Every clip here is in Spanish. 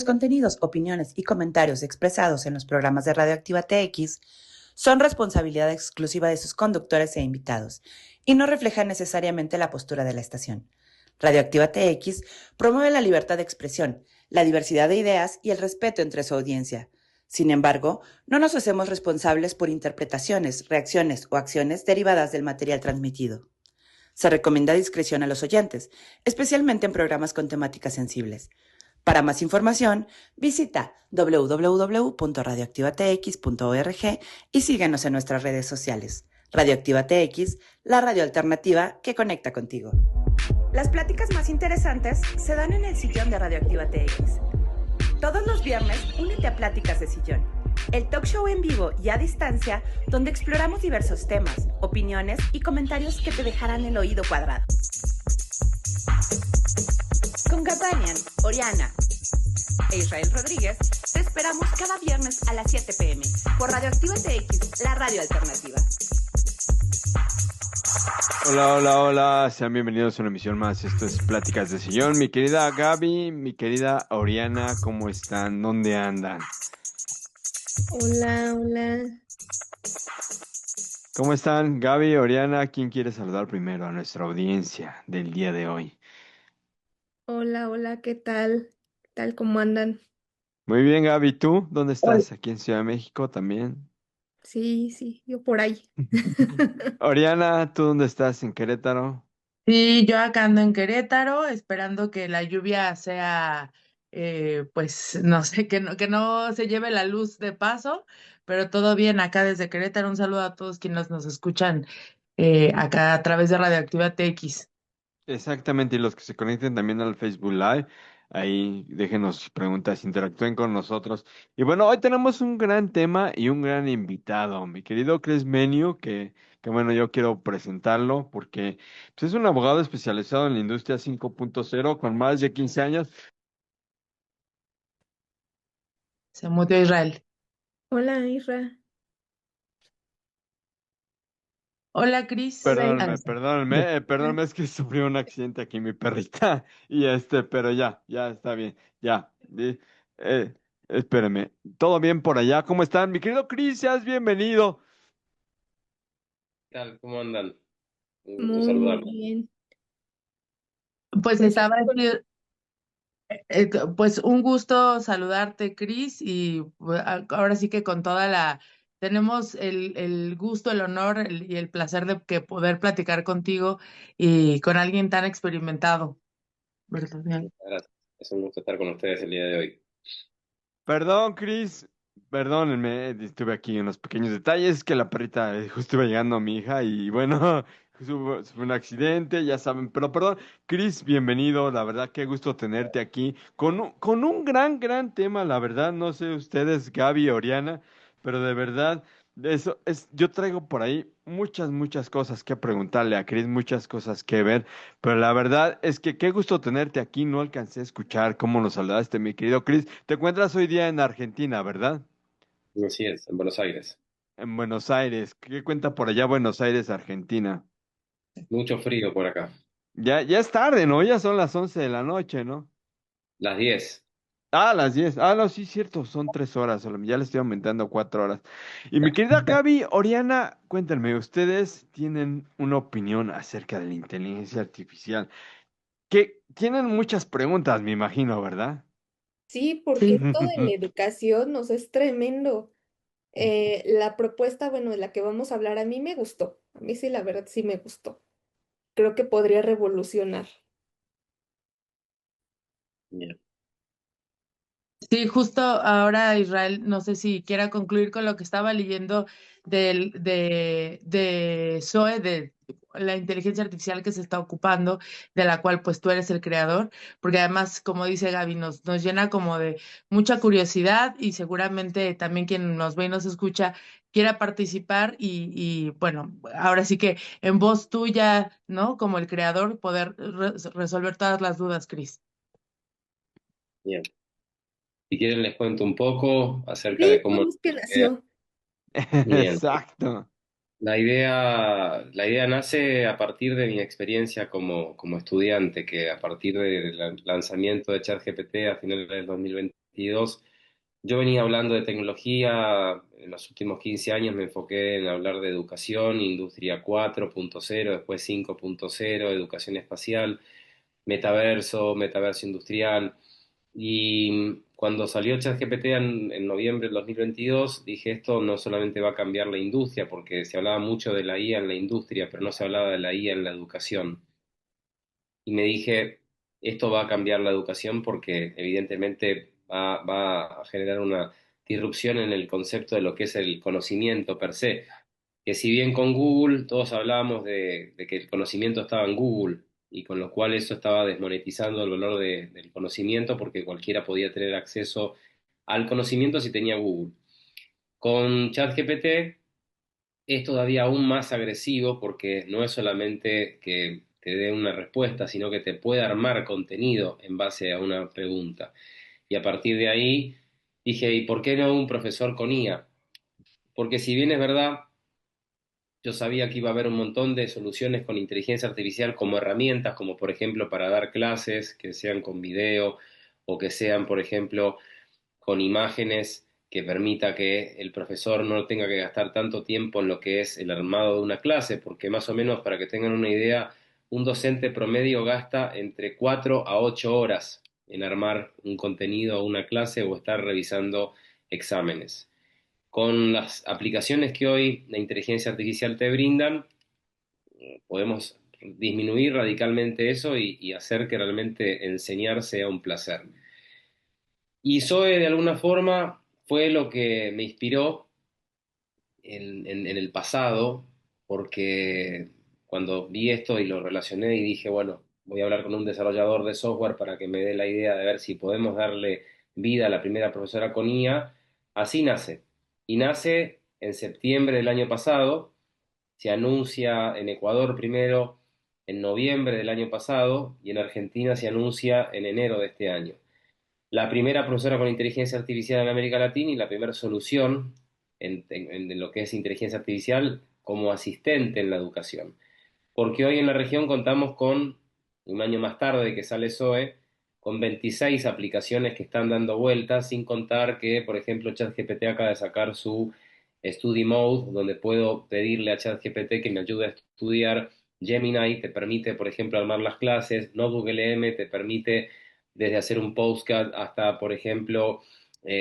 Los contenidos, opiniones y comentarios expresados en los programas de Radioactiva TX son responsabilidad exclusiva de sus conductores e invitados y no reflejan necesariamente la postura de la estación. Radioactiva TX promueve la libertad de expresión, la diversidad de ideas y el respeto entre su audiencia. Sin embargo, no nos hacemos responsables por interpretaciones, reacciones o acciones derivadas del material transmitido. Se recomienda discreción a los oyentes, especialmente en programas con temáticas sensibles. Para más información, visita www.radioactivatx.org y síguenos en nuestras redes sociales. Radioactiva TX, la radio alternativa que conecta contigo. Las pláticas más interesantes se dan en el sillón de Radioactiva TX. Todos los viernes, únete a Pláticas de Sillón, el talk show en vivo y a distancia donde exploramos diversos temas, opiniones y comentarios que te dejarán el oído cuadrado. Con Gabanian, Oriana e Israel Rodríguez, te esperamos cada viernes a las 7 p.m. por Radioactiva TX, la radio alternativa. Hola, hola, hola, sean bienvenidos a una emisión más. Esto es Pláticas de Sillón. Mi querida Gaby, mi querida Oriana, ¿cómo están? ¿Dónde andan? Hola, hola. ¿Cómo están, Gaby, Oriana? ¿Quién quiere saludar primero a nuestra audiencia del día de hoy? Hola, hola, ¿qué tal? ¿Qué tal? ¿Cómo andan? Muy bien, Gaby, ¿tú? ¿Dónde Hola. estás? Aquí en Ciudad de México también. Sí, yo por ahí. Oriana, ¿tú dónde estás? ¿En Querétaro? Sí, yo acá ando en Querétaro, esperando que la lluvia sea, pues, no sé, que no se lleve la luz de paso, pero todo bien acá desde Querétaro. Un saludo a todos quienes nos escuchan acá a través de Radioactiva TX. Exactamente, y los que se conecten también al Facebook Live, ahí déjenos sus preguntas, interactúen con nosotros. Y bueno, hoy tenemos un gran tema y un gran invitado, mi querido Chris Menio, que bueno, yo quiero presentarlo porque pues, es un abogado especializado en la industria 5.0 con más de 15 años. Se murió Israel. Hola, Isra. Hola, Cris. Hola, Ah, Perdónenme, sí. perdónenme, perdónenme, es que sufrió un accidente aquí mi perrita y pero ya está bien, ya. Eh, espérenme, ¿todo bien por allá? ¿Cómo están? Mi querido Chris, seas bienvenido. ¿Qué tal? ¿Cómo andan? Un gusto Muy saludarlos. bien. Pues Pues estaba, pues un gusto saludarte, Cris, y pues, ahora sí que con toda tenemos el gusto, el honor y el placer de que poder platicar contigo y con alguien tan experimentado, ¿verdad? Gracias. Es un gusto estar con ustedes el día de hoy. Perdón, Chris, perdónenme, estuve aquí en los pequeños detalles, que la perrita justo iba llegando a mi hija y bueno, fue un accidente, ya saben, pero perdón, Chris, bienvenido, la verdad, qué gusto tenerte aquí con un gran tema, la verdad, no sé ustedes, Gaby, Oriana, pero de verdad, yo traigo por ahí muchas cosas que preguntarle a Chris, muchas cosas que ver. Pero la verdad es que qué gusto tenerte aquí. No alcancé a escuchar cómo nos saludaste, mi querido Chris. Te encuentras hoy día en Argentina, ¿verdad? Así es, en Buenos Aires. En Buenos Aires. ¿Qué cuenta por allá Buenos Aires, Argentina? Mucho frío por acá. Ya es tarde, ¿no? Ya son las 11 de la noche, ¿no? Las 10. Ah, las 10. Ah, no, sí, cierto, son 3 horas. Ya le estoy aumentando 4 horas. Y mi querida Gaby, Oriana, cuéntenme, ustedes tienen una opinión acerca de la inteligencia artificial. Que tienen muchas preguntas, me imagino, ¿verdad? sí, porque Sí. esto de la educación nos es tremendo. La propuesta, bueno, de la que vamos a hablar, a mí me gustó. A mí sí, la verdad, sí me gustó. Creo que podría revolucionar. Bien. Sí, justo ahora Israel, no sé si quiera concluir con lo que estaba leyendo de Zoe, de la inteligencia artificial que se está ocupando, de la cual pues tú eres el creador, porque además, como dice Gaby, nos llena como de mucha curiosidad y seguramente también quien nos ve y nos escucha quiera participar y bueno, ahora sí que en voz tuya, ¿no? Como el creador, poder resolver todas las dudas, Cris. Bien. Si quieren les cuento un poco acerca de Sí, cómo... ¿cómo es que nació? Bien. Exacto. La idea nace a partir de mi experiencia como estudiante, que a partir del lanzamiento de ChatGPT a finales del 2020 2022. Yo venía hablando de tecnología, en los últimos 15 años me enfoqué en hablar de educación, industria 4.0, después 5.0, educación espacial, metaverso industrial. Y cuando salió ChatGPT en noviembre del 2022, dije, esto no solamente va a cambiar la industria, porque se hablaba mucho de la IA en la industria, pero no se hablaba de la IA en la educación. Y me dije, esto va a cambiar la educación porque evidentemente va a generar una disrupción en el concepto de lo que es el conocimiento per se. Que si bien con Google todos hablábamos de que el conocimiento estaba en Google y con lo cual eso estaba desmonetizando el valor del conocimiento porque cualquiera podía tener acceso al conocimiento si tenía Google. Con ChatGPT es todavía aún más agresivo porque no es solamente que te dé una respuesta, sino que te puede armar contenido en base a una pregunta. Y a partir de ahí dije, ¿y por qué no un profesor con IA? Porque si bien es verdad, yo sabía que iba a haber un montón de soluciones con inteligencia artificial como herramientas, como por ejemplo para dar clases, que sean con video o que sean, por ejemplo, con imágenes que permita que el profesor no tenga que gastar tanto tiempo en lo que es el armado de una clase, porque más o menos, para que tengan una idea, un docente promedio gasta entre 4 a 8 horas en armar un contenido o una clase o estar revisando exámenes. Con las aplicaciones que hoy la inteligencia artificial te brindan, podemos disminuir radicalmente eso y hacer que realmente enseñar sea un placer. Y Zoe, de alguna forma, fue lo que me inspiró en el pasado, porque cuando vi esto y lo relacioné y dije, bueno, voy a hablar con un desarrollador de software para que me dé la idea de ver si podemos darle vida a la primera profesora con IA, así nace. Y nace en septiembre del año pasado, se anuncia en Ecuador primero en noviembre del año pasado y en Argentina se anuncia en enero de este año. La primera profesora con inteligencia artificial en América Latina y la primera solución en lo que es inteligencia artificial como asistente en la educación. Porque hoy en la región contamos con, un año más tarde de que sale SOE, con 26 aplicaciones que están dando vueltas, sin contar que, por ejemplo, ChatGPT acaba de sacar su Study Mode, donde puedo pedirle a ChatGPT que me ayude a estudiar. Gemini te permite, por ejemplo, armar las clases. Notebook LM te permite desde hacer un postcard hasta, por ejemplo,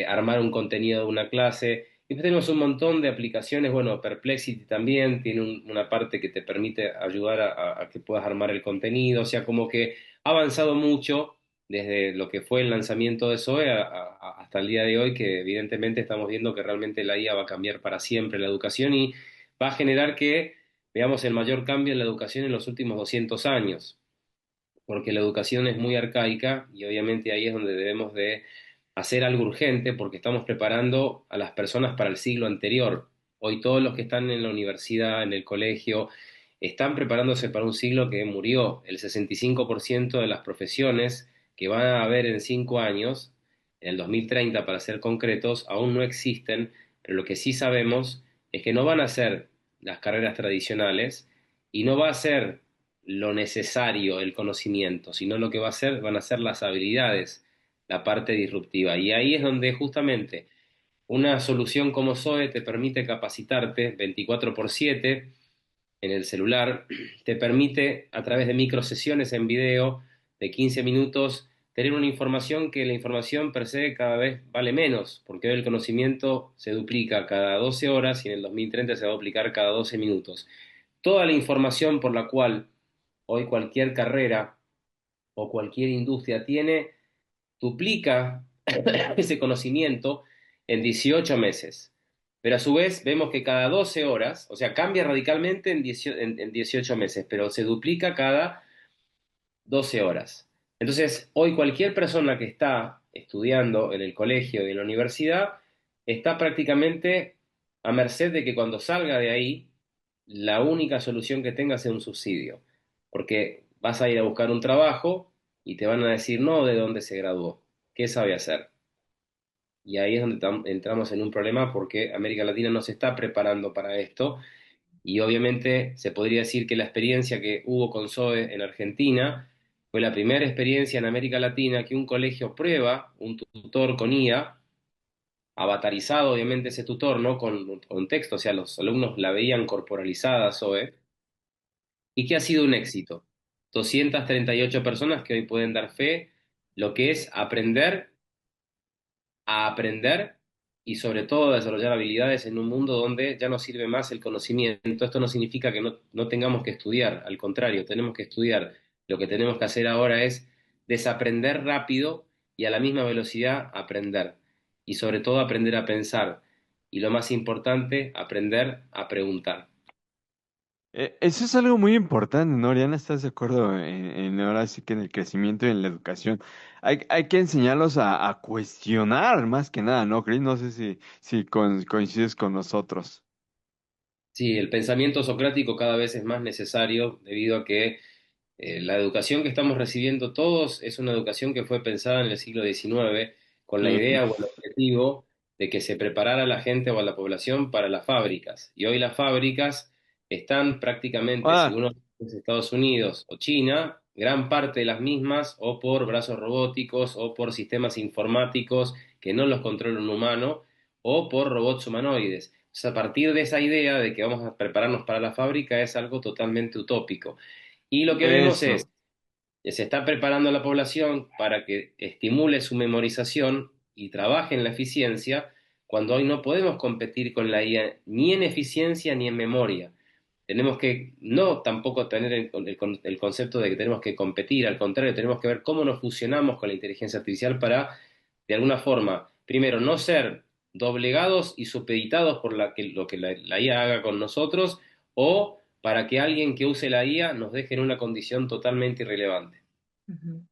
armar un contenido de una clase. Y después tenemos un montón de aplicaciones. Bueno, Perplexity también tiene una parte que te permite ayudar a que puedas armar el contenido. O sea, como que ha avanzado mucho desde lo que fue el lanzamiento de SOE hasta el día de hoy, que evidentemente estamos viendo que realmente la IA va a cambiar para siempre la educación y va a generar que veamos el mayor cambio en la educación en los últimos 200 años, porque la educación es muy arcaica y obviamente ahí es donde debemos de hacer algo urgente porque estamos preparando a las personas para el siglo anterior. Hoy todos los que están en la universidad, en el colegio, están preparándose para un siglo que murió. El 65% de las profesiones que van a haber en 5 años, en el 2030 para ser concretos, aún no existen, pero lo que sí sabemos es que no van a ser las carreras tradicionales y no va a ser lo necesario, el conocimiento, sino lo que va a ser, van a ser las habilidades, la parte disruptiva. Y ahí es donde justamente una solución como Zoe te permite capacitarte 24/7 en el celular, te permite a través de microsesiones en video de 15 minutos tener una información que la información per se cada vez vale menos, porque hoy el conocimiento se duplica cada 12 horas y en el 2030 se va a duplicar cada 12 minutos. Toda la información por la cual hoy cualquier carrera o cualquier industria tiene, duplica ese conocimiento en 18 meses. Pero a su vez vemos que cada 12 horas, o sea, cambia radicalmente en 18 meses, pero se duplica cada 12 horas. Entonces, hoy cualquier persona que está estudiando en el colegio y en la universidad está prácticamente a merced de que cuando salga de ahí, la única solución que tenga sea un subsidio. Porque vas a ir a buscar un trabajo y te van a decir no de dónde se graduó, qué sabe hacer. Y ahí es donde entramos en un problema porque América Latina no se está preparando para esto y obviamente se podría decir que la experiencia que hubo con SOE en Argentina Fue la primera experiencia en América Latina que un colegio prueba un tutor con IA, avatarizado obviamente ese tutor, ¿no? Con texto, o sea, los alumnos la veían corporalizada, Zoe, y que ha sido un éxito. 238 personas que hoy pueden dar fe lo que es aprender a aprender y sobre todo a desarrollar habilidades en un mundo donde ya no sirve más el conocimiento. Esto no significa que no tengamos que estudiar, al contrario, tenemos que estudiar. Lo que tenemos que hacer ahora es desaprender rápido y a la misma velocidad aprender. Y sobre todo aprender a pensar. Y lo más importante, aprender a preguntar. Eso es algo muy importante, ¿no, Oriana? ¿Estás de acuerdo ahora sí que en el crecimiento y en la educación? Hay que enseñarlos a cuestionar más que nada, ¿no, Chris? No sé si coincides con nosotros. Sí, el pensamiento socrático cada vez es más necesario debido a que la educación que estamos recibiendo todos es una educación que fue pensada en el siglo XIX con la Ujú. idea o el objetivo de que se preparara a la gente o a la población para las fábricas. Y hoy las fábricas están prácticamente, si Ah, uno es Estados Unidos o China, gran parte de las mismas o por brazos robóticos o por sistemas informáticos que no los controla un humano o por robots humanoides. O sea, a partir de esa idea de que vamos a prepararnos para la fábrica es algo totalmente utópico. Y lo que vemos es eso. que se está preparando a la población para que estimule su memorización y trabaje en la eficiencia, cuando hoy no podemos competir con la IA ni en eficiencia ni en memoria. Tenemos que no tampoco tener el concepto de que tenemos que competir, al contrario, tenemos que ver cómo nos fusionamos con la inteligencia artificial para, de alguna forma, primero, no ser doblegados y supeditados por lo que la IA haga con nosotros, o para que alguien que use la IA nos deje en una condición totalmente irrelevante. Ujú.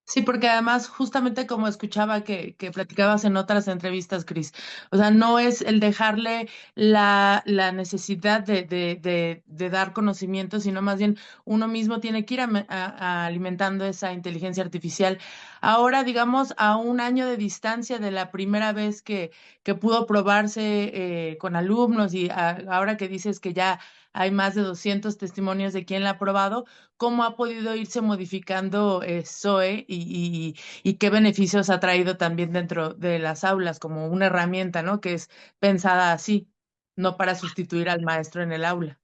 Sí, porque además, justamente como escuchaba que platicabas en otras entrevistas, Cris, o sea, no es el dejarle la necesidad de dar conocimiento, sino más bien uno mismo tiene que ir alimentando esa inteligencia artificial. Ahora, digamos, a un año de distancia de la primera vez que pudo probarse con alumnos y ahora que dices que ya hay más de 200 testimonios de quién la ha probado, cómo ha podido irse modificando SOE y qué beneficios ha traído también dentro de las aulas como una herramienta, ¿no? Que es pensada así, no para sustituir al maestro en el aula.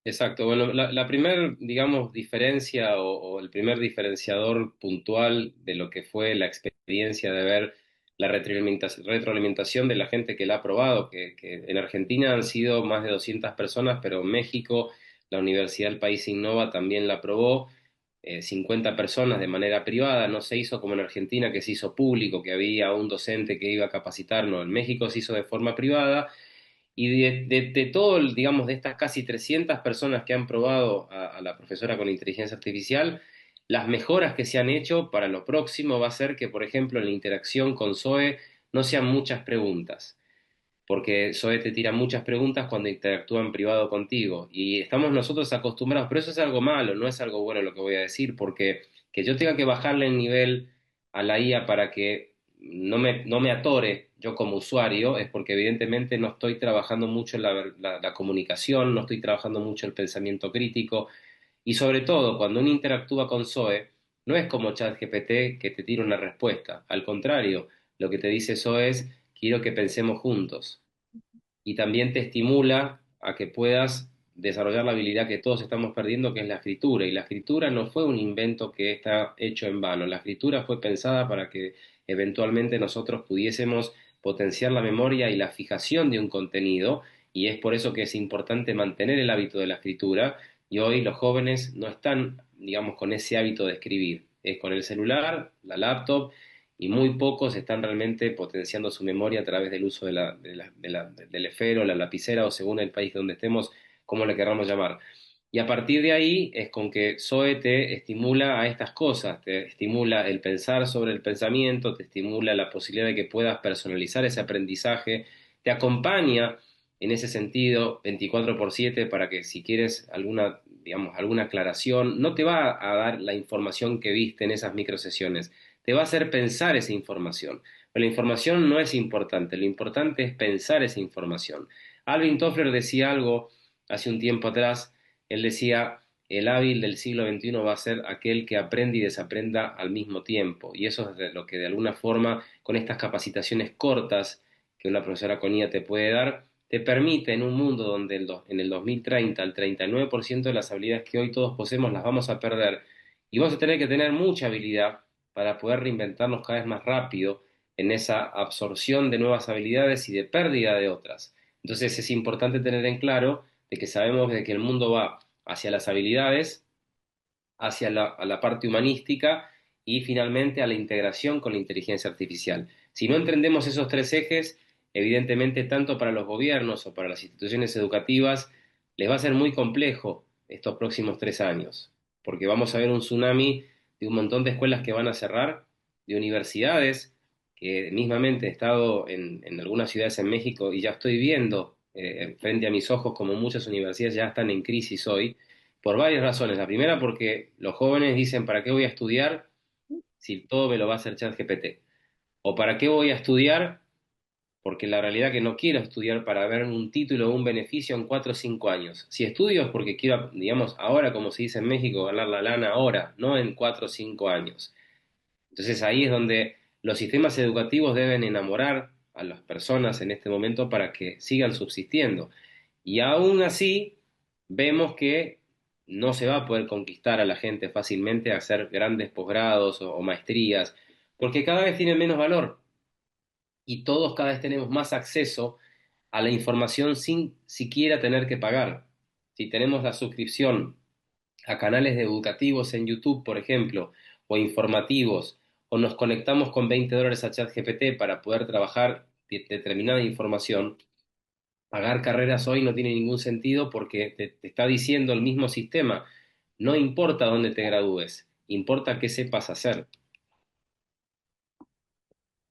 Exacto, bueno, la primer, digamos, diferencia o el primer diferenciador puntual de lo que fue la experiencia de ver la retroalimentación de la gente que la ha probado, que en Argentina han sido más de 200 personas, pero en México la Universidad del País Innova también la probó, 50 personas de manera privada, no se hizo como en Argentina, que se hizo público, que había un docente que iba a capacitarnos, en México se hizo de forma privada. Y de todo, digamos, de estas casi 300 personas que han probado a la profesora con inteligencia artificial, las mejoras que se han hecho para lo próximo va a ser que, por ejemplo, en la interacción con Zoe no sean muchas preguntas, porque Zoe te tira muchas preguntas cuando interactúa en privado contigo. Y estamos nosotros acostumbrados, pero eso es algo malo, no es algo bueno lo que voy a decir, porque que yo tenga que bajarle el nivel a la IA para que no me atore yo como usuario, es porque evidentemente no estoy trabajando mucho la comunicación, no estoy trabajando mucho el pensamiento crítico, y sobre todo cuando uno interactúa con Zoe, no es como ChatGPT que te tira una respuesta, al contrario, lo que te dice Zoe es: quiero que pensemos juntos, y también te estimula a que puedas desarrollar la habilidad que todos estamos perdiendo, que es la escritura. Y la escritura no fue un invento que está hecho en vano. La escritura fue pensada para que eventualmente nosotros pudiésemos potenciar la memoria y la fijación de un contenido, y es por eso que es importante mantener el hábito de la escritura. Y hoy los jóvenes no están, digamos, con ese hábito de escribir. Es con el celular, la laptop, y muy pocos están realmente potenciando su memoria a través del uso del esfero, la lapicera o según el país donde estemos, como le queramos llamar. Y a partir de ahí es con que Zoe te estimula a estas cosas, te estimula el pensar sobre el pensamiento, te estimula la posibilidad de que puedas personalizar ese aprendizaje, te acompaña en ese sentido 24/7 para que si quieres alguna, digamos, alguna aclaración, no te va a dar la información que viste en esas microsesiones, te va a hacer pensar esa información. Pero la información no es importante, lo importante es pensar esa información. Alvin Toffler decía algo hace un tiempo atrás, él decía el hábil del siglo XXI va a ser aquel que aprende y desaprenda al mismo tiempo. Y eso es lo que de alguna forma, con estas capacitaciones cortas que una profesora con IA te puede dar, te permite en un mundo donde en el 2030 el 39% de las habilidades que hoy todos poseemos las vamos a perder y vamos a tener que tener mucha habilidad para poder reinventarnos cada vez más rápido en esa absorción de nuevas habilidades y de pérdida de otras. Entonces es importante tener en claro de que sabemos de que el mundo va hacia las habilidades, hacia a la parte humanística y finalmente a la integración con la inteligencia artificial. Si no entendemos esos tres ejes, evidentemente tanto para los gobiernos o para las instituciones educativas les va a ser muy complejo estos próximos 3 años, porque vamos a ver un tsunami de un montón de escuelas que van a cerrar, de universidades, que mismamente he estado en algunas ciudades en México y ya estoy viendo frente a mis ojos como muchas universidades ya están en crisis hoy, por varias razones. La primera porque los jóvenes dicen, ¿para qué voy a estudiar si todo me lo va a hacer ChatGPT? ¿O para qué voy a estudiar? Porque la realidad es que no quiero estudiar para ver un título o un beneficio en 4 o 5 años. Si estudio es porque quiero, digamos, ahora, como se dice en México, ganar la lana ahora, no en 4 o 5 años. Entonces ahí es donde los sistemas educativos deben enamorar a las personas en este momento para que sigan subsistiendo. Y aún así vemos que no se va a poder conquistar a la gente fácilmente a hacer grandes posgrados o maestrías, porque cada vez tienen menos valor y todos cada vez tenemos más acceso a la información sin siquiera tener que pagar. Si tenemos la suscripción a canales educativos en YouTube, por ejemplo, o informativos, o nos conectamos con $20 a ChatGPT para poder trabajar determinada información, pagar carreras hoy no tiene ningún sentido porque te está diciendo el mismo sistema, no importa dónde te gradúes, importa qué sepas hacer.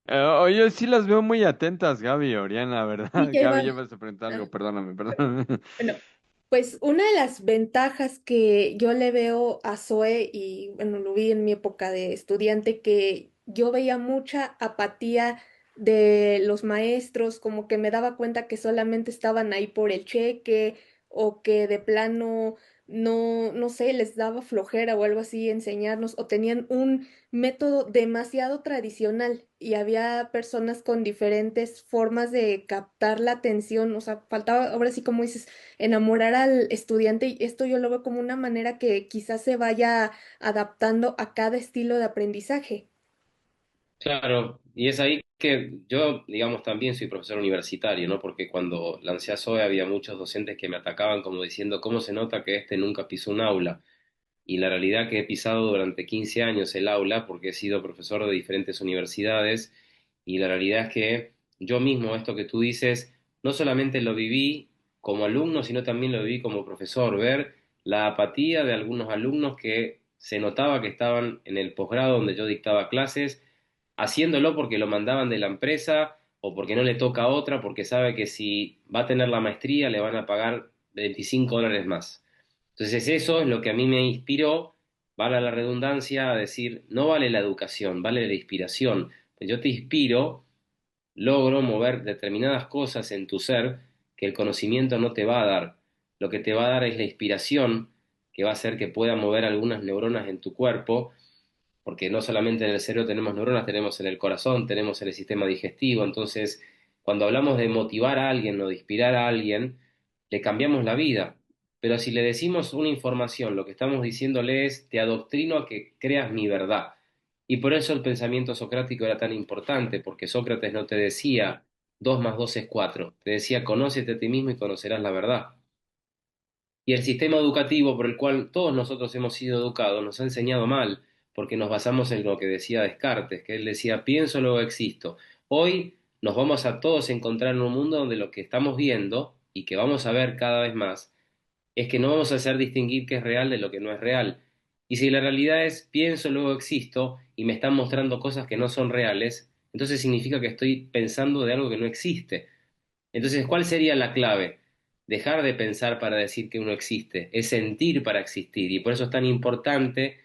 Oye, sí las veo muy atentas, Gaby y Oriana, ¿verdad? Y ya Gaby, iba. llevas a preguntar Ah, algo, perdóname, perdóname. bueno, pues una de las ventajas que yo le veo a Zoe, y bueno, lo vi en mi época de estudiante, que yo veía mucha apatía de los maestros, como que me daba cuenta que solamente estaban ahí por el cheque o que de plano no sé, les daba flojera o algo así enseñarnos o tenían un método demasiado tradicional y había personas con diferentes formas de captar la atención, o sea, faltaba, ahora sí como dices, enamorar al estudiante y esto yo lo veo como una manera que quizás se vaya adaptando a cada estilo de aprendizaje. Claro, y es ahí que yo, digamos, también soy profesor universitario, ¿no? Porque cuando lancé a SOE había muchos docentes que me atacaban como diciendo, ¿cómo se nota que este nunca pisó un aula? Y la realidad que he pisado durante 15 años el aula, porque he sido profesor de diferentes universidades, y la realidad es que yo mismo, esto que tú dices, no solamente lo viví como alumno, sino también lo viví como profesor, ver la apatía de algunos alumnos que se notaba que estaban en el posgrado donde yo dictaba clases, haciéndolo porque lo mandaban de la empresa o porque no le toca a otra, porque sabe que si va a tener la maestría le van a pagar $25 más. Entonces eso es lo que a mí me inspiró, vale la redundancia, a decir, no vale la educación, vale la inspiración. Yo te inspiro, logro mover determinadas cosas en tu ser que el conocimiento no te va a dar. Lo que te va a dar es la inspiración, que va a hacer que pueda mover algunas neuronas en tu cuerpo, porque no solamente en el cerebro tenemos neuronas, tenemos en el corazón, tenemos en el sistema digestivo. Entonces, cuando hablamos de motivar a alguien o de inspirar a alguien, le cambiamos la vida. Pero si le decimos una información, lo que estamos diciéndole es, te adoctrino a que creas mi verdad. Y por eso el pensamiento socrático era tan importante, porque Sócrates no te decía 2 más 2 es 4, te decía conócete a ti mismo y conocerás la verdad. Y el sistema educativo por el cual todos nosotros hemos sido educados nos ha enseñado mal, porque nos basamos en lo que decía Descartes, que él decía, pienso, luego existo. Hoy nos vamos a todos encontrar en un mundo donde lo que estamos viendo y que vamos a ver cada vez más es que no vamos a hacer distinguir qué es real de lo que no es real. Y si la realidad es pienso, luego existo y me están mostrando cosas que no son reales, entonces significa que estoy pensando de algo que no existe. Entonces, ¿cuál sería la clave? Dejar de pensar para decir que uno existe, es sentir para existir. Y por eso es tan importante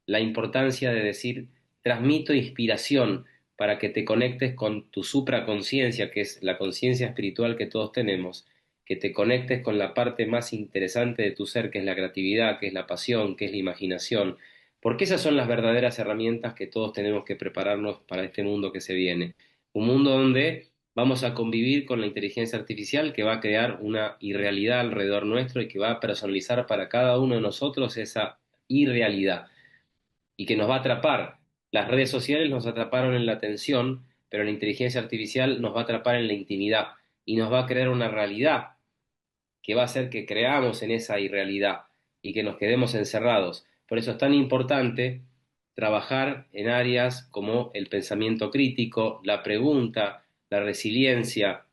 la importancia de decir, transmito inspiración para que te conectes con tu supraconciencia, que es la conciencia espiritual que todos tenemos, que te conectes con la parte más interesante de tu ser, que es la creatividad, que es la pasión, que es la imaginación, porque esas son las verdaderas herramientas que todos tenemos que prepararnos para este mundo que se viene. Un mundo donde vamos a convivir con la inteligencia artificial que va a crear una irrealidad alrededor nuestro y que va a personalizar para cada uno de nosotros esa irrealidad y que nos va a atrapar. Las redes sociales nos atraparon en la atención, pero la inteligencia artificial nos va a atrapar en la intimidad y nos va a crear una realidad que va a hacer que creamos en esa irrealidad y que nos quedemos encerrados. Por eso es tan importante trabajar en áreas como el pensamiento crítico, la pregunta, la resiliencia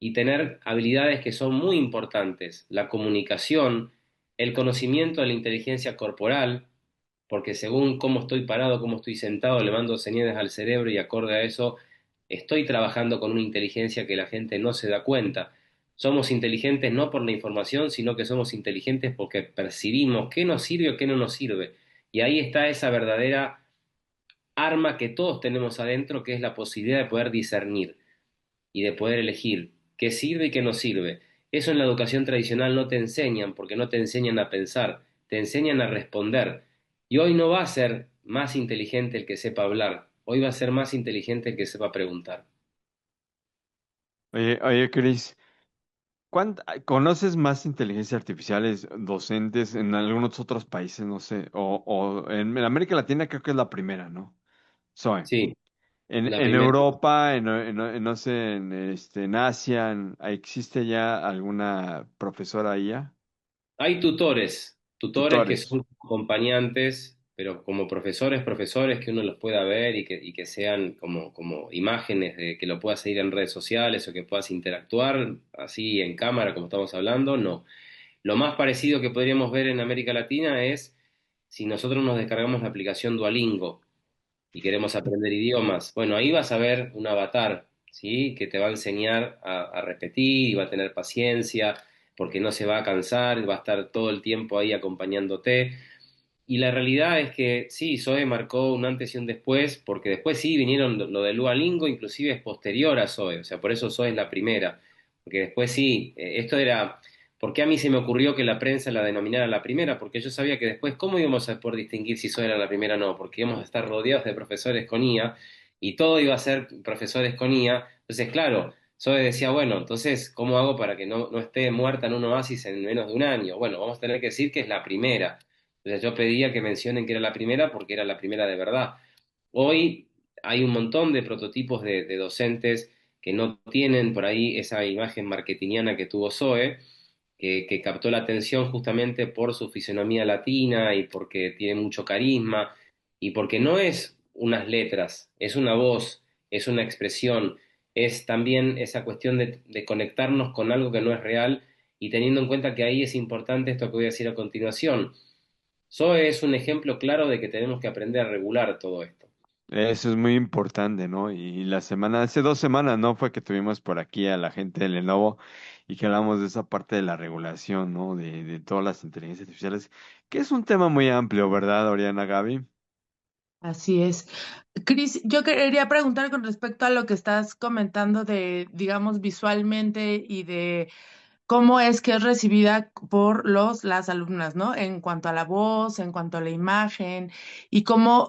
y tener habilidades que son muy importantes, la comunicación, el conocimiento de la inteligencia corporal, porque según cómo estoy parado, cómo estoy sentado, le mando señales al cerebro y acorde a eso estoy trabajando con una inteligencia que la gente no se da cuenta. Somos inteligentes no por la información, sino que somos inteligentes porque percibimos qué nos sirve o qué no nos sirve. Y ahí está esa verdadera arma que todos tenemos adentro, que es la posibilidad de poder discernir y de poder elegir qué sirve y qué no sirve. Eso en la educación tradicional no te enseñan, porque no te enseñan a pensar, te enseñan a responder. Y hoy no va a ser más inteligente el que sepa hablar, hoy va a ser más inteligente el que sepa preguntar. Oye, Cris, ¿conoces más inteligencias artificiales docentes en algunos otros países? No sé, o en América Latina creo que es la primera, ¿no? Zoe. Sí, la En primera. Europa, no sé, en Asia, ¿existe ya alguna profesora ahí ya? Hay tutores que Tutores. son acompañantes, pero como profesores, profesores que uno los pueda ver y que sean como imágenes de que lo puedas seguir en redes sociales o que puedas interactuar así en cámara como estamos hablando, no. Lo más parecido que podríamos ver en América Latina es si nosotros nos descargamos la aplicación Duolingo y queremos aprender idiomas. Bueno, ahí vas a ver un avatar, ¿sí? Que te va a enseñar a repetir y va a tener paciencia porque no se va a cansar, va a estar todo el tiempo ahí acompañándote. Y la realidad es que sí, Zoe marcó un antes y un después, porque después sí vinieron lo de Duolingo, inclusive es posterior a Zoe, o sea, por eso Zoe es la primera, porque después sí, esto era, ¿por qué a mí se me ocurrió que la prensa la denominara la primera? Porque yo sabía que después, ¿cómo íbamos a poder distinguir si Zoe era la primera o no? Porque íbamos a estar rodeados de profesores con IA, y todo iba a ser profesores con IA, entonces claro, Zoe decía, bueno, entonces, ¿cómo hago para que no esté muerta en un oasis en menos de un año? Bueno, vamos a tener que decir que es la primera. Entonces yo pedía que mencionen que era la primera porque era la primera de verdad. Hoy hay un montón de prototipos de docentes que no tienen por ahí esa imagen marketingiana que tuvo Zoe, que captó la atención justamente por su fisonomía latina y porque tiene mucho carisma y porque no es unas letras, es una voz, es una expresión, es también esa cuestión de conectarnos con algo que no es real y teniendo en cuenta que ahí es importante esto que voy a decir a continuación. Zoe es un ejemplo claro de que tenemos que aprender a regular todo esto. Eso es muy importante, ¿no? Y hace 2 semanas, ¿no? Fue que tuvimos por aquí a la gente de Lenovo y que hablamos de esa parte de la regulación, ¿no? De todas las inteligencias artificiales, que es un tema muy amplio, ¿verdad, Oriana Gaby? Así es. Cris, yo quería preguntar con respecto a lo que estás comentando de, digamos, visualmente y de cómo es que es recibida por las alumnas, ¿no? En cuanto a la voz, en cuanto a la imagen y cómo,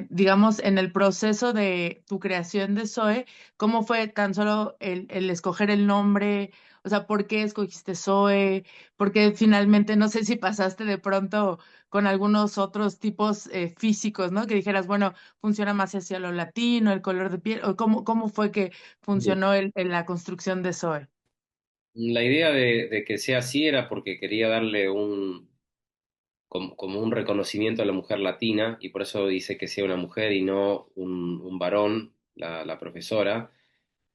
digamos, en el proceso de tu creación de Zoe, cómo fue tan solo el escoger el nombre, o sea, ¿por qué escogiste Zoe? Porque finalmente, no sé si pasaste de pronto con algunos otros tipos físicos, ¿no? Que dijeras, bueno, funciona más hacia lo latino, el color de piel, o cómo fue que funcionó la construcción de Zoe. La idea de que sea así era porque quería darle como un reconocimiento a la mujer latina y por eso dice que sea una mujer y no un varón, la profesora,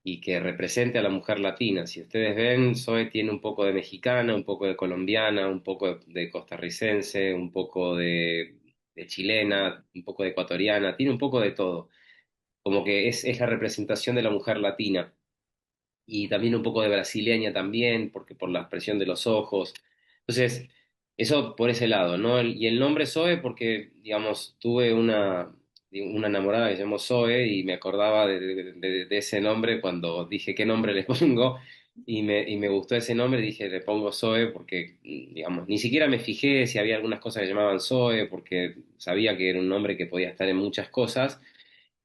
y que represente a la mujer latina. Si ustedes ven, Zoe tiene un poco de mexicana, un poco de colombiana, un poco de costarricense, un poco de chilena, un poco de ecuatoriana, tiene un poco de todo. Como que es la representación de la mujer latina. Y también un poco de brasileña también, porque por la expresión de los ojos. Entonces, eso por ese lado, ¿no? Y el nombre Zoe, porque, digamos, tuve una enamorada que se llamó Zoe y me acordaba de ese nombre cuando dije qué nombre le pongo. y me gustó ese nombre, dije, le pongo Zoe porque, digamos, ni siquiera me fijé si había algunas cosas que llamaban Zoe, porque sabía que era un nombre que podía estar en muchas cosas.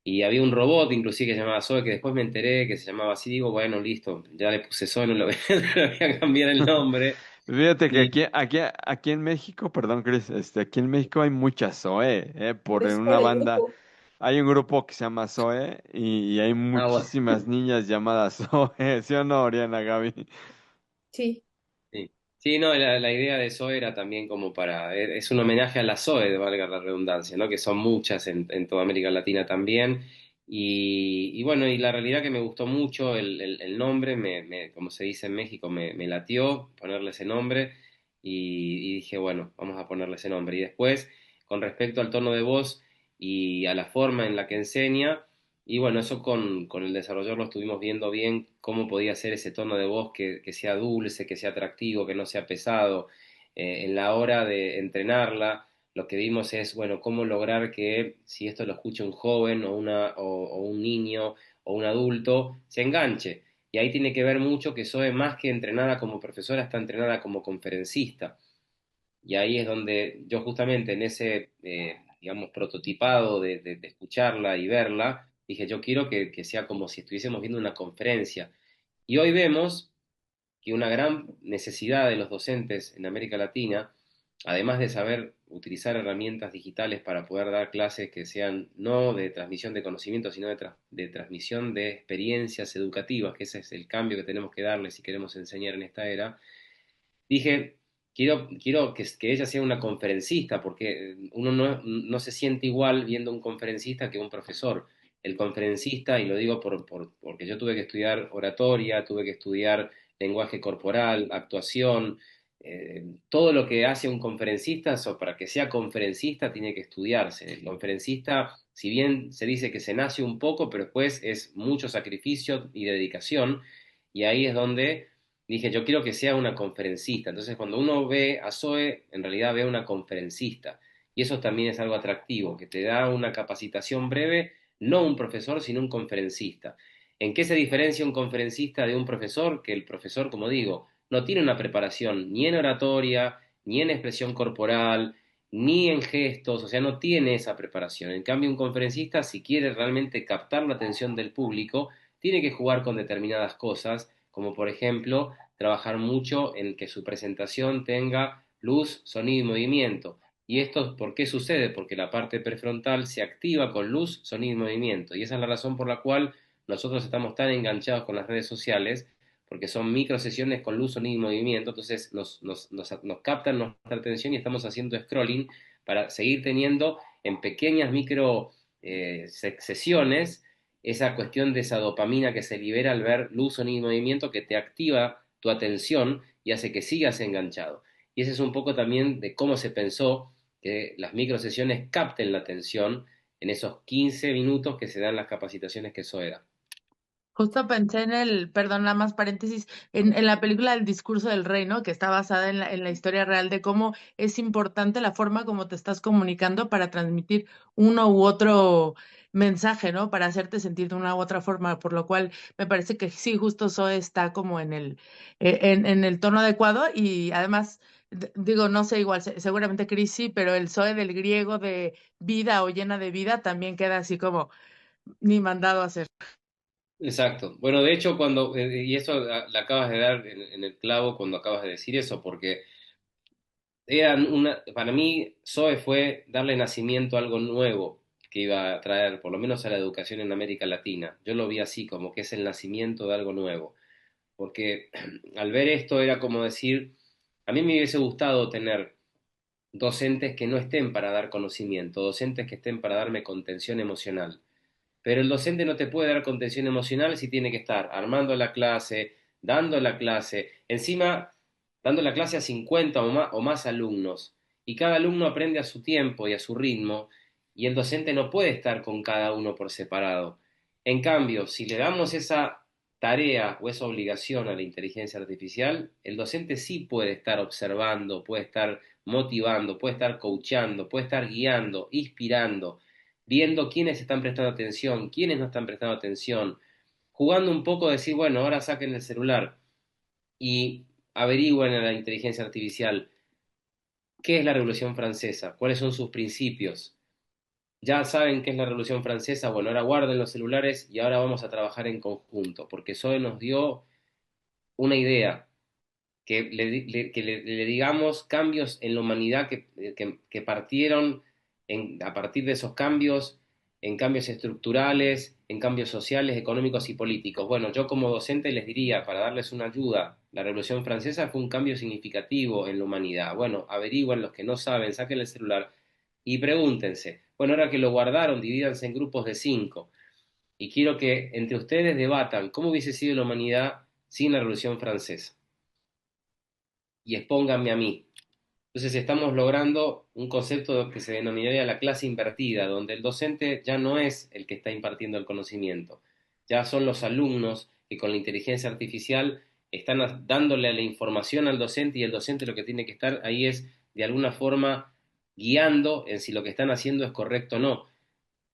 Y había un robot inclusive que se llamaba Zoe, que después me enteré que se llamaba así, digo, bueno, listo, ya le puse Zoe, no lo voy, no le voy a cambiar el nombre. Fíjate que Y aquí en México, perdón, Chris, aquí en México hay mucha Zoe, por Es una por el banda, grupo. hay un grupo que se llama Zoe y hay bueno, muchísimas niñas llamadas Zoe, ¿sí o no, Oriana, Gaby? Sí, sí. Sí, no, la idea de Zoe era también como para, es un homenaje a la Zoe, valga la redundancia, ¿no? Que son muchas en toda América Latina también. Y bueno, y la realidad que me gustó mucho el nombre, como se dice en México, me latió ponerle ese nombre y dije, bueno, vamos a ponerle ese nombre. Y después, con respecto al tono de voz y a la forma en la que enseña, y bueno, eso con el desarrollador lo estuvimos viendo bien, cómo podía ser ese tono de voz que sea dulce, que sea atractivo, que no sea pesado. En la hora de entrenarla, lo que vimos es, bueno, cómo lograr que si esto lo escucha un joven o un niño o un adulto, se enganche. Y ahí tiene que ver mucho que Zoe, más que entrenada como profesora, está entrenada como conferencista. Y ahí es donde yo justamente en ese, digamos, prototipado de escucharla y verla, dije, yo quiero que sea como si estuviésemos viendo una conferencia. Y hoy vemos que una gran necesidad de los docentes en América Latina, además de saber utilizar herramientas digitales para poder dar clases que sean no de transmisión de conocimiento, sino de transmisión de experiencias educativas, que ese es el cambio que tenemos que darles si queremos enseñar en esta era, dije, quiero que ella sea una conferencista, porque uno no se siente igual viendo un conferencista que un profesor. El conferencista, y lo digo porque yo tuve que estudiar oratoria, tuve que estudiar lenguaje corporal, actuación, todo lo que hace un conferencista, para que sea conferencista tiene que estudiarse. El conferencista, si bien se dice que se nace un poco, pero después es mucho sacrificio y dedicación, y ahí es donde dije, yo quiero que sea una conferencista. Entonces, cuando uno ve a Zoe, en realidad ve a una conferencista. Y eso también es algo atractivo, que te da una capacitación breve, no un profesor, sino un conferencista. ¿En qué se diferencia un conferencista de un profesor? Que el profesor, como digo, no tiene una preparación ni en oratoria, ni en expresión corporal, ni en gestos, o sea, no tiene esa preparación. En cambio, un conferencista, si quiere realmente captar la atención del público, tiene que jugar con determinadas cosas, como por ejemplo trabajar mucho en que su presentación tenga luz, sonido y movimiento. ¿Y esto por qué sucede? Porque la parte prefrontal se activa con luz, sonido y movimiento. Y esa es la razón por la cual nosotros estamos tan enganchados con las redes sociales, porque son micro sesiones con luz, sonido y movimiento. Entonces nos captan nuestra atención y estamos haciendo scrolling para seguir teniendo en pequeñas micro sesiones esa cuestión de esa dopamina que se libera al ver luz, sonido y movimiento que te activa tu atención y hace que sigas enganchado. Y ese es un poco también de cómo se pensó que las microsesiones capten la atención en esos 15 minutos que se dan las capacitaciones que eso da. Justo pensé en perdón, nada más paréntesis, en la película El discurso del rey, ¿no? Que está basada en la historia real de cómo es importante la forma como te estás comunicando para transmitir uno u otro mensaje, ¿no? Para hacerte sentir de una u otra forma, por lo cual me parece que sí, justo Zoe está como en el tono adecuado y además, digo, no sé, igual, seguramente Chris sí, pero el Zoe del griego de vida o llena de vida también queda así como ni mandado a hacer. Exacto. Bueno, de hecho, y eso la acabas de dar en el clavo cuando acabas de decir eso, porque para mí, Zoe fue darle nacimiento a algo nuevo que iba a traer, por lo menos a la educación en América Latina. Yo lo vi así, como que es el nacimiento de algo nuevo. Porque al ver esto era como decir, a mí me hubiese gustado tener docentes que no estén para dar conocimiento, docentes que estén para darme contención emocional. Pero el docente no te puede dar contención emocional si tiene que estar armando la clase, dando la clase, encima dando la clase a 50 o más alumnos. Y cada alumno aprende a su tiempo y a su ritmo, y el docente no puede estar con cada uno por separado. En cambio, si le damos esa tarea o esa obligación a la inteligencia artificial, el docente sí puede estar observando, puede estar motivando, puede estar coachando, puede estar guiando, inspirando, viendo quiénes están prestando atención, quiénes no están prestando atención, jugando un poco, decir, bueno, ahora saquen el celular. y averigüen en la inteligencia artificial qué es la Revolución Francesa, cuáles son sus principios. Ya saben qué es la Revolución Francesa, bueno, ahora guarden los celulares y ahora vamos a trabajar en conjunto, porque Zoe nos dio una idea, que le digamos cambios en la humanidad que partieron a partir de esos cambios, en cambios estructurales, en cambios sociales, económicos y políticos. Bueno, yo como docente les diría, para darles una ayuda, la Revolución Francesa fue un cambio significativo en la humanidad. Bueno, averigüen los que no saben, saquen el celular y pregúntense. Bueno, ahora que lo guardaron, divídanse en grupos de 5 y quiero que entre ustedes debatan cómo hubiese sido la humanidad sin la Revolución Francesa y expónganme a mí. Entonces estamos logrando un concepto que se denominaría la clase invertida, donde el docente ya no es el que está impartiendo el conocimiento, ya son los alumnos que con la inteligencia artificial están dándole la información al docente y el docente lo que tiene que estar ahí es de alguna forma guiando en si lo que están haciendo es correcto o no.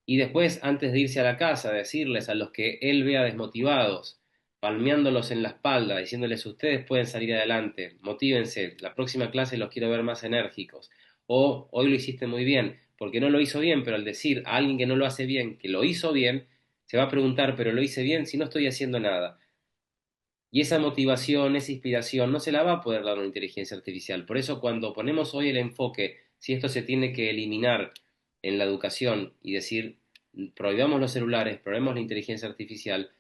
Y después, antes de irse a la casa, decirles a los que él vea desmotivados, palmeándolos en la espalda, diciéndoles ustedes pueden salir adelante, motívense, la próxima clase los quiero ver más enérgicos, o hoy lo hiciste muy bien, porque no lo hizo bien, pero al decir a alguien que no lo hace bien, que lo hizo bien, se va a preguntar, pero lo hice bien si no estoy haciendo nada. Y esa motivación, esa inspiración, no se la va a poder dar una inteligencia artificial. Por eso cuando ponemos hoy el enfoque, si esto se tiene que eliminar en la educación y decir, prohibamos los celulares, prohibamos la inteligencia artificial,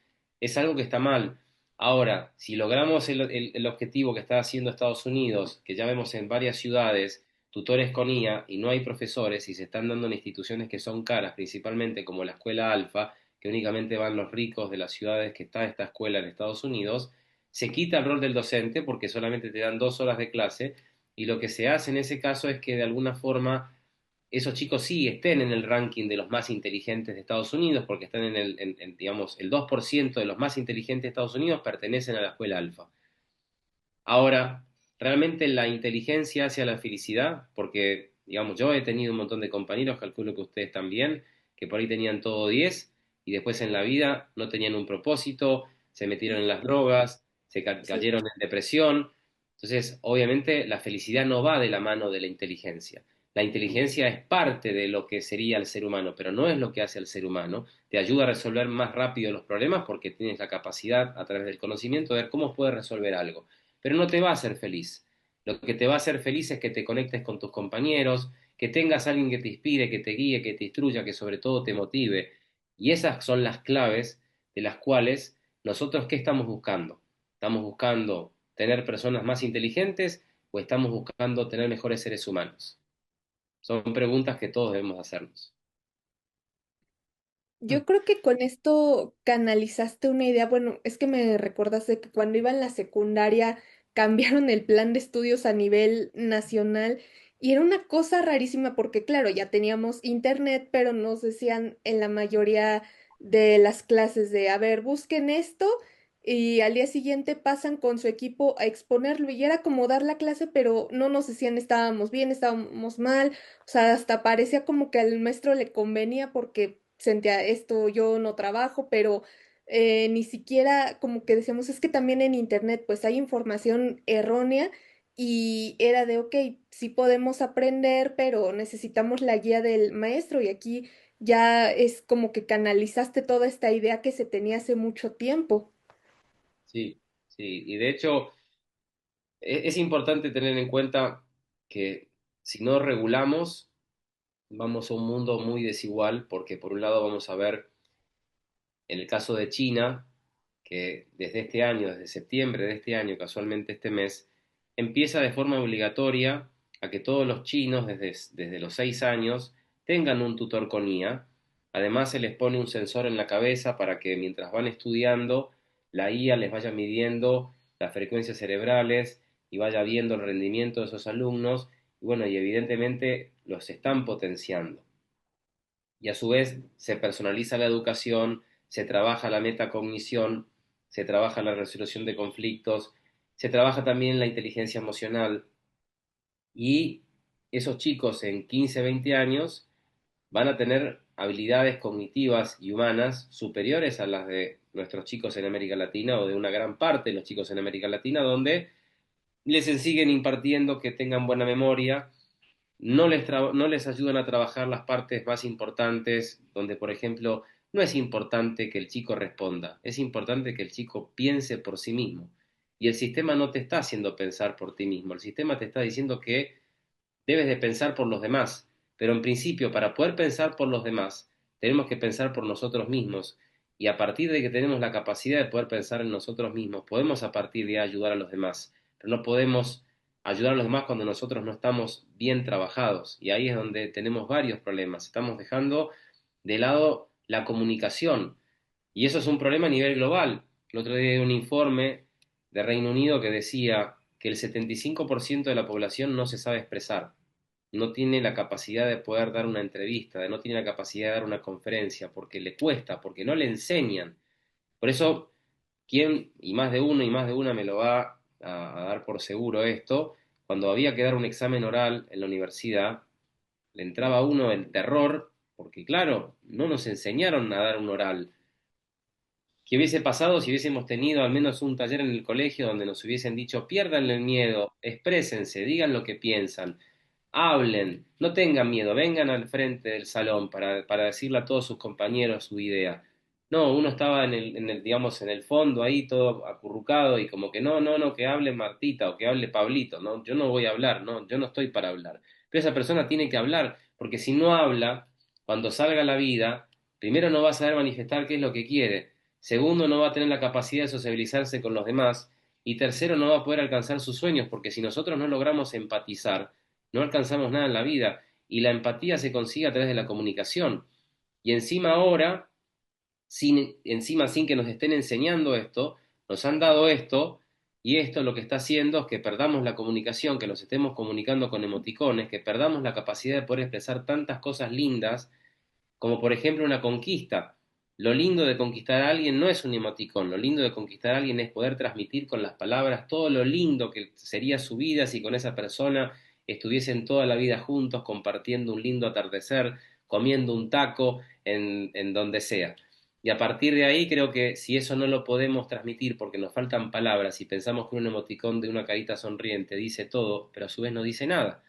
es algo que está mal. Ahora, si logramos el objetivo que está haciendo Estados Unidos, que ya vemos en varias ciudades, tutores con IA, y no hay profesores, y se están dando en instituciones que son caras, principalmente como la escuela Alfa, que únicamente van los ricos de las ciudades que está esta escuela en Estados Unidos, se quita el rol del docente porque solamente te dan 2 horas de clase y lo que se hace en ese caso es que de alguna forma esos chicos sí estén en el ranking de los más inteligentes de Estados Unidos porque están digamos, el 2% de los más inteligentes de Estados Unidos pertenecen a la escuela alfa. Ahora, realmente la inteligencia hacia la felicidad, porque, digamos, yo he tenido un montón de compañeros, calculo que ustedes también, que por ahí tenían todo 10 y después en la vida no tenían un propósito, se metieron en las drogas, Sí. cayeron en depresión. Entonces, obviamente, la felicidad no va de la mano de la inteligencia. La inteligencia es parte de lo que sería el ser humano, pero no es lo que hace al ser humano. Te ayuda a resolver más rápido los problemas porque tienes la capacidad, a través del conocimiento, de ver cómo puedes resolver algo, pero no te va a hacer feliz. Lo que te va a hacer feliz es que te conectes con tus compañeros, que tengas a alguien que te inspire, que te guíe, que te instruya, que sobre todo te motive. Y esas son las claves de las cuales nosotros, ¿qué estamos buscando? ¿Estamos buscando tener personas más inteligentes o estamos buscando tener mejores seres humanos? Son preguntas que todos debemos hacernos. Yo creo que con esto canalizaste una idea, bueno, es que me recordaste que cuando iba en la secundaria cambiaron el plan de estudios a nivel nacional y era una cosa rarísima porque claro, ya teníamos internet, pero nos decían en la mayoría de las clases de, a ver, busquen esto y al día siguiente pasan con su equipo a exponerlo y era como dar la clase, pero no nos decían estábamos bien, estábamos mal, o sea, hasta parecía como que al maestro le convenía porque sentía esto, yo no trabajo, pero ni siquiera como que decíamos, es que también en internet pues hay información errónea y era de, ok, sí podemos aprender, pero necesitamos la guía del maestro y aquí ya es como que canalizaste toda esta idea que se tenía hace mucho tiempo. Sí, sí. Y de hecho, es importante tener en cuenta que si no regulamos, vamos a un mundo muy desigual, porque por un lado vamos a ver, en el caso de China, que desde este año, desde septiembre de este año, casualmente este mes, empieza de forma obligatoria a que todos los chinos desde los 6 años tengan un tutor con IA. Además se les pone un sensor en la cabeza para que mientras van estudiando, la IA les vaya midiendo las frecuencias cerebrales y vaya viendo el rendimiento de esos alumnos. Y bueno, y evidentemente los están potenciando. Y a su vez se personaliza la educación, se trabaja la metacognición, se trabaja la resolución de conflictos, se trabaja también la inteligencia emocional y esos chicos en 15, 20 años van a tener habilidades cognitivas y humanas superiores a las de nuestros chicos en América Latina o de una gran parte de los chicos en América Latina, donde les siguen impartiendo que tengan buena memoria, no les ayudan a trabajar las partes más importantes, donde, por ejemplo, no es importante que el chico responda, es importante que el chico piense por sí mismo. Y el sistema no te está haciendo pensar por ti mismo, el sistema te está diciendo que debes de pensar por los demás, pero en principio, para poder pensar por los demás, tenemos que pensar por nosotros mismos, y a partir de que tenemos la capacidad de poder pensar en nosotros mismos, podemos a partir de ahí ayudar a los demás, pero no podemos ayudar a los demás cuando nosotros no estamos bien trabajados, y ahí es donde tenemos varios problemas. Estamos dejando de lado la comunicación, y eso es un problema a nivel global. El otro día hay un informe de Reino Unido que decía que el 75% de la población no se sabe expresar, no tiene la capacidad de poder dar una entrevista, no tiene la capacidad de dar una conferencia, porque le cuesta, porque no le enseñan. Por eso, ¿quién, y más de uno y más de una me lo va a dar por seguro esto? Cuando había que dar un examen oral en la universidad, le entraba a uno el terror, porque claro, no nos enseñaron a dar un oral. ¿Qué hubiese pasado si hubiésemos tenido al menos un taller en el colegio donde nos hubiesen dicho, pierdan el miedo, exprésense, digan lo que piensan, hablen, no tengan miedo, vengan al frente del salón para decirle a todos sus compañeros su idea? No, uno estaba digamos, en el fondo ahí todo acurrucado y como que no, que hable Martita o que hable Pablito, no, yo no voy a hablar, no, yo no estoy para hablar. Pero esa persona tiene que hablar, porque si no habla, cuando salga a la vida, primero no va a saber manifestar qué es lo que quiere. Segundo, no va a tener la capacidad de sociabilizarse con los demás. Y tercero, no va a poder alcanzar sus sueños, porque si nosotros no logramos empatizar, no alcanzamos nada en la vida. Y la empatía se consigue a través de la comunicación. Y encima ahora, encima sin que nos estén enseñando esto, nos han dado esto, y esto lo que está haciendo es que perdamos la comunicación, que nos estemos comunicando con emoticones, que perdamos la capacidad de poder expresar tantas cosas lindas como por ejemplo una conquista. Lo lindo de conquistar a alguien no es un emoticón, lo lindo de conquistar a alguien es poder transmitir con las palabras todo lo lindo que sería su vida si con esa persona estuviesen toda la vida juntos, compartiendo un lindo atardecer, comiendo un taco en donde sea. Y a partir de ahí creo que si eso no lo podemos transmitir porque nos faltan palabras y pensamos que un emoticón de una carita sonriente dice todo, pero a su vez no dice nada.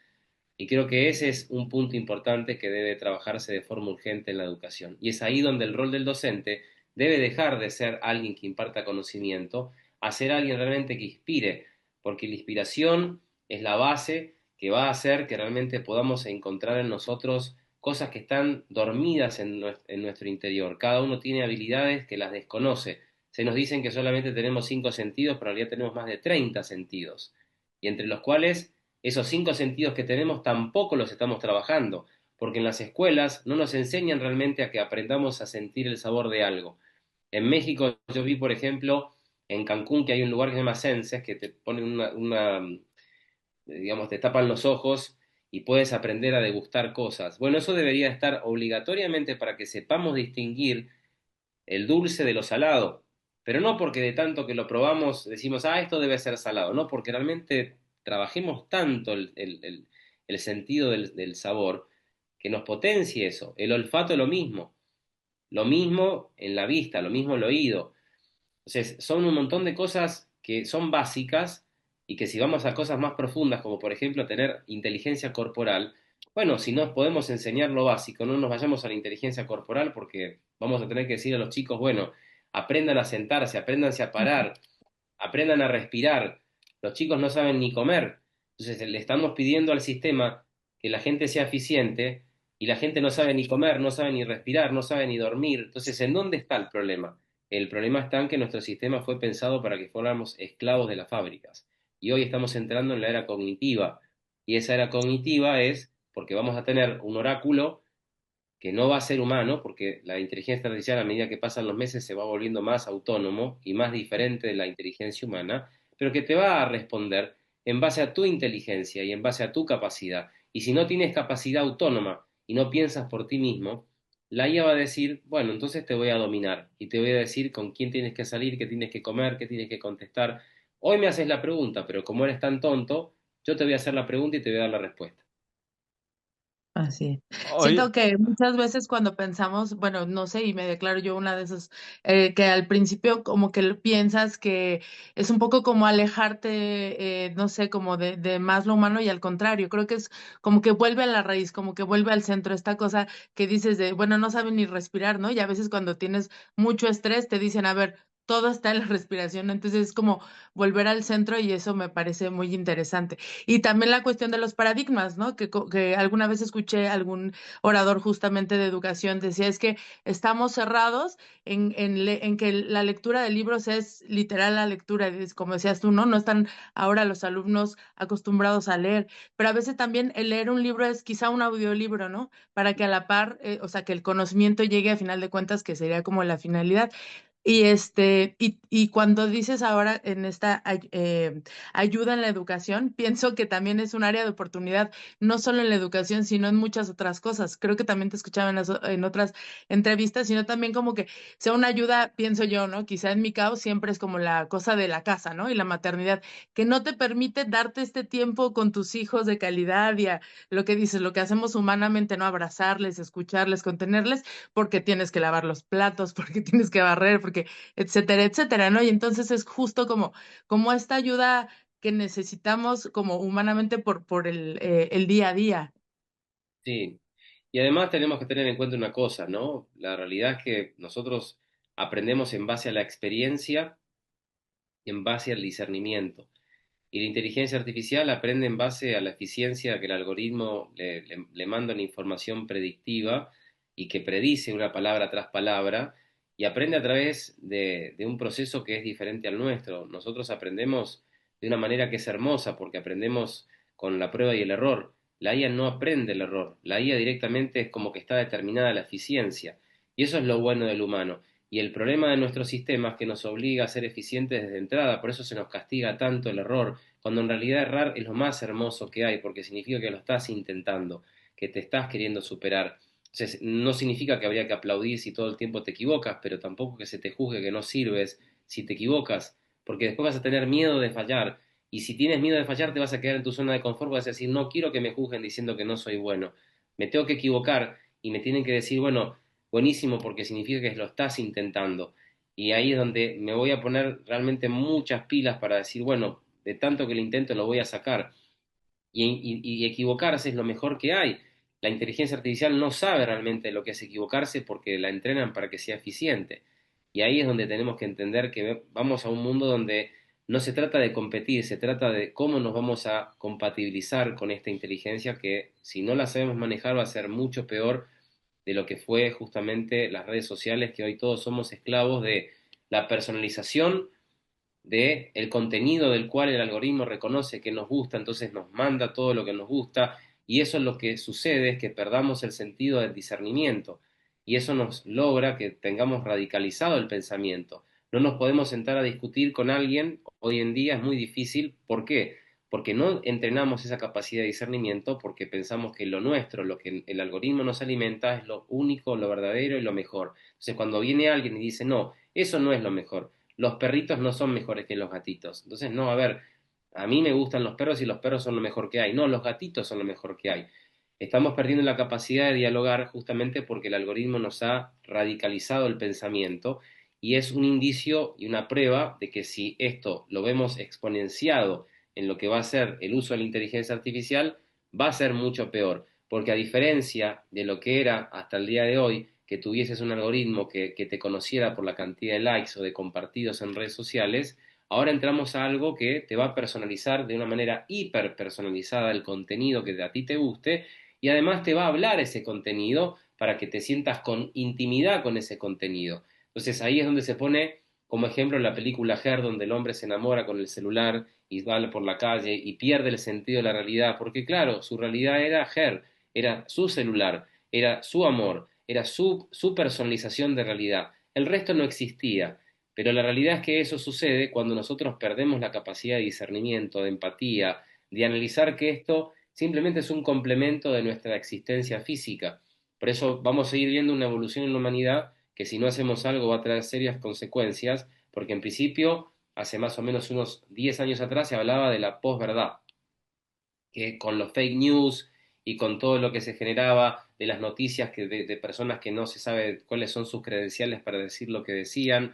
Y creo que ese es un punto importante que debe trabajarse de forma urgente en la educación. Y es ahí donde el rol del docente debe dejar de ser alguien que imparta conocimiento a ser alguien realmente que inspire, porque la inspiración es la base que va a hacer que realmente podamos encontrar en nosotros cosas que están dormidas en nuestro interior. Cada uno tiene habilidades que las desconoce. Se nos dicen que solamente tenemos 5 sentidos, pero en realidad tenemos más de 30 sentidos, y entre los cuales esos 5 sentidos que tenemos tampoco los estamos trabajando, porque en las escuelas no nos enseñan realmente a que aprendamos a sentir el sabor de algo. En México yo vi, por ejemplo, en Cancún, que hay un lugar que se llama Senses, que te ponen digamos, te tapan los ojos y puedes aprender a degustar cosas. Bueno, eso debería estar obligatoriamente para que sepamos distinguir el dulce de lo salado, pero no porque de tanto que lo probamos decimos, esto debe ser salado, no, porque realmente trabajemos tanto el sentido del sabor que nos potencie eso. El olfato lo mismo en la vista, lo mismo el oído. Entonces, son un montón de cosas que son básicas y que si vamos a cosas más profundas, como por ejemplo tener inteligencia corporal, bueno, si no podemos enseñar lo básico, no nos vayamos a la inteligencia corporal porque vamos a tener que decir a los chicos, bueno, aprendan a sentarse, apréndanse a parar, aprendan a respirar. Los chicos no saben ni comer. Entonces le estamos pidiendo al sistema que la gente sea eficiente y la gente no sabe ni comer, no sabe ni respirar, no sabe ni dormir. Entonces, ¿en dónde está el problema? El problema está en que nuestro sistema fue pensado para que fuéramos esclavos de las fábricas. Y hoy estamos entrando en la era cognitiva. Y esa era cognitiva es porque vamos a tener un oráculo que no va a ser humano, porque la inteligencia artificial a medida que pasan los meses se va volviendo más autónomo y más diferente de la inteligencia humana, pero que te va a responder en base a tu inteligencia y en base a tu capacidad. Y si no tienes capacidad autónoma y no piensas por ti mismo, la IA va a decir, bueno, entonces te voy a dominar y te voy a decir con quién tienes que salir, qué tienes que comer, qué tienes que contestar. Hoy me haces la pregunta, pero como eres tan tonto, yo te voy a hacer la pregunta y te voy a dar la respuesta. Así es. Oye, Siento que muchas veces cuando pensamos, bueno, no sé, y me declaro yo una de esas, que al principio como que piensas que es un poco como alejarte, no sé, como de más lo humano y al contrario, creo que es como que vuelve a la raíz, como que vuelve al centro, esta cosa que dices de, bueno, no saben ni respirar, ¿no? Y a veces cuando tienes mucho estrés te dicen, a ver, todo está en la respiración, ¿no? Entonces es como volver al centro y eso me parece muy interesante. Y también la cuestión de los paradigmas, ¿no? Que alguna vez escuché algún orador justamente de educación, decía, es que estamos cerrados en que la lectura de libros es literal la lectura, es como decías tú, ¿no? No están ahora los alumnos acostumbrados a leer, pero a veces también el leer un libro es quizá un audiolibro, ¿no? Para que a la par, o sea, que el conocimiento llegue a final de cuentas, que sería como la finalidad. Y cuando dices ahora en esta ayuda en la educación, pienso que también es un área de oportunidad, no solo en la educación, sino en muchas otras cosas. Creo que también te escuchaba en otras entrevistas, sino también como que sea una ayuda, pienso yo, ¿no? Quizá en mi caso siempre es como la cosa de la casa, ¿no? Y la maternidad, que no te permite darte este tiempo con tus hijos de calidad y a lo que dices, lo que hacemos humanamente, ¿no? Abrazarles, escucharles, contenerles porque tienes que lavar los platos, porque tienes que barrer, porque etcétera, etcétera, ¿no? Y entonces es justo como esta ayuda que necesitamos como humanamente por el día a día. Sí. Y además tenemos que tener en cuenta una cosa, ¿no? La realidad es que nosotros aprendemos en base a la experiencia, en base al discernimiento. Y la inteligencia artificial aprende en base a la eficiencia que el algoritmo le manda una información predictiva y que predice una palabra tras palabra y aprende a través de un proceso que es diferente al nuestro. Nosotros aprendemos de una manera que es hermosa porque aprendemos con la prueba y el error. La IA no aprende el error, la IA directamente es como que está determinada la eficiencia. Y eso es lo bueno del humano. Y el problema de nuestro sistema es que nos obliga a ser eficientes desde entrada, por eso se nos castiga tanto el error, cuando en realidad errar es lo más hermoso que hay, porque significa que lo estás intentando, que te estás queriendo superar. Entonces, no significa que habría que aplaudir si todo el tiempo te equivocas, pero tampoco que se te juzgue que no sirves si te equivocas, porque después vas a tener miedo de fallar. Y si tienes miedo de fallar, te vas a quedar en tu zona de confort, vas a decir, no quiero que me juzguen diciendo que no soy bueno. Me tengo que equivocar y me tienen que decir, bueno, buenísimo, porque significa que lo estás intentando. Y ahí es donde me voy a poner realmente muchas pilas para decir, bueno, de tanto que lo intento lo voy a sacar. Y equivocarse es lo mejor que hay. La inteligencia artificial no sabe realmente lo que es equivocarse porque la entrenan para que sea eficiente. Y ahí es donde tenemos que entender que vamos a un mundo donde no se trata de competir, se trata de cómo nos vamos a compatibilizar con esta inteligencia que si no la sabemos manejar va a ser mucho peor de lo que fue justamente las redes sociales, que hoy todos somos esclavos de la personalización de el contenido del cual el algoritmo reconoce que nos gusta, entonces nos manda todo lo que nos gusta y eso es lo que sucede, es que perdamos el sentido del discernimiento y eso nos logra que tengamos radicalizado el pensamiento. No nos podemos sentar a discutir con alguien, hoy en día es muy difícil, ¿por qué? Porque no entrenamos esa capacidad de discernimiento, porque pensamos que lo nuestro, lo que el algoritmo nos alimenta, es lo único, lo verdadero y lo mejor. Entonces, cuando viene alguien y dice, no, eso no es lo mejor, los perritos no son mejores que los gatitos. Entonces, no, a ver, a mí me gustan los perros y los perros son lo mejor que hay. No, los gatitos son lo mejor que hay. Estamos perdiendo la capacidad de dialogar justamente porque el algoritmo nos ha radicalizado el pensamiento y es un indicio y una prueba de que si esto lo vemos exponenciado en lo que va a ser el uso de la inteligencia artificial, va a ser mucho peor, porque a diferencia de lo que era hasta el día de hoy, que tuvieses un algoritmo que te conociera por la cantidad de likes o de compartidos en redes sociales, ahora entramos a algo que te va a personalizar de una manera hiper personalizada el contenido que a ti te guste y además te va a hablar ese contenido para que te sientas con intimidad con ese contenido. Entonces ahí es donde se pone como ejemplo la película Her, donde el hombre se enamora con el celular y va por la calle y pierde el sentido de la realidad, porque claro, su realidad era Her, era su celular, era su amor, era su personalización de realidad. El resto no existía, pero la realidad es que eso sucede cuando nosotros perdemos la capacidad de discernimiento, de empatía, de analizar que esto simplemente es un complemento de nuestra existencia física. Por eso vamos a ir viendo una evolución en la humanidad que si no hacemos algo va a traer serias consecuencias, porque en principio, hace más o menos unos 10 años atrás se hablaba de la posverdad, que con los fake news y con todo lo que se generaba de las noticias de personas que no se sabe cuáles son sus credenciales para decir lo que decían,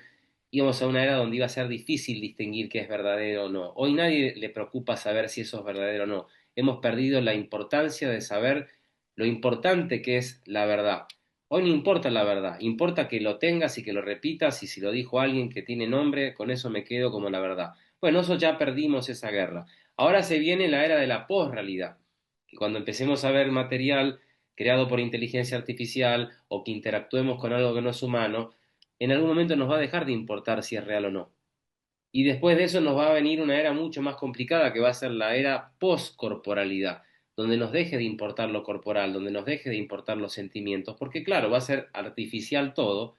íbamos a una era donde iba a ser difícil distinguir qué es verdadero o no. Hoy nadie le preocupa saber si eso es verdadero o no. Hemos perdido la importancia de saber lo importante que es la verdad. Hoy no importa la verdad, importa que lo tengas y que lo repitas, y si lo dijo alguien que tiene nombre, con eso me quedo como la verdad. Bueno, eso ya perdimos esa guerra. Ahora se viene la era de la posrealidad, que cuando empecemos a ver material creado por inteligencia artificial o que interactuemos con algo que no es humano, en algún momento nos va a dejar de importar si es real o no. Y después de eso nos va a venir una era mucho más complicada, que va a ser la era post-corporalidad, donde nos deje de importar lo corporal, donde nos deje de importar los sentimientos, porque claro, va a ser artificial todo,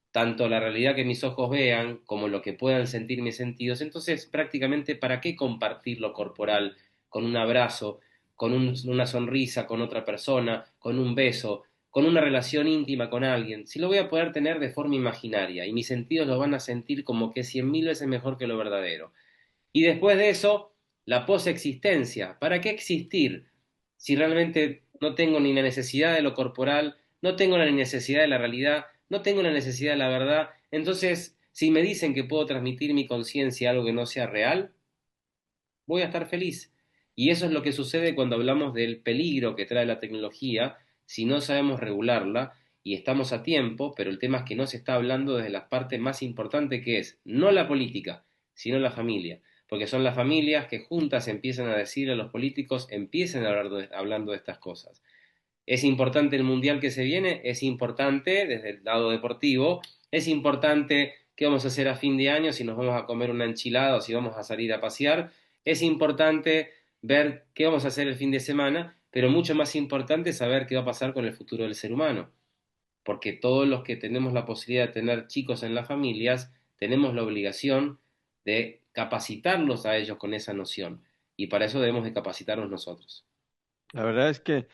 tanto la realidad que mis ojos vean como lo que puedan sentir mis sentidos. Entonces, prácticamente, ¿para qué compartir lo corporal con un abrazo, con una sonrisa con otra persona, con un beso, con una relación íntima con alguien, si lo voy a poder tener de forma imaginaria y mis sentidos lo van a sentir como que 100.000 veces mejor que lo verdadero? Y después de eso, la posexistencia. ¿Para qué existir si realmente no tengo ni la necesidad de lo corporal, no tengo la necesidad de la realidad, no tengo la necesidad de la verdad? Entonces, si me dicen que puedo transmitir mi conciencia a algo que no sea real, voy a estar feliz. Y eso es lo que sucede cuando hablamos del peligro que trae la tecnología si no sabemos regularla, y estamos a tiempo, pero el tema es que no se está hablando desde la parte más importante, que es no la política, sino la familia. Porque son las familias que juntas empiezan a decir a los políticos, empiecen a hablar hablando de estas cosas. ¿Es importante el mundial que se viene? Es importante desde el lado deportivo. Es importante qué vamos a hacer a fin de año, si nos vamos a comer una enchilada o si vamos a salir a pasear. Es importante ver qué vamos a hacer el fin de semana, pero mucho más importante es saber qué va a pasar con el futuro del ser humano. Porque todos los que tenemos la posibilidad de tener chicos en las familias, tenemos la obligación de capacitarlos a ellos con esa noción. Y para eso debemos de capacitarnos nosotros. La verdad es que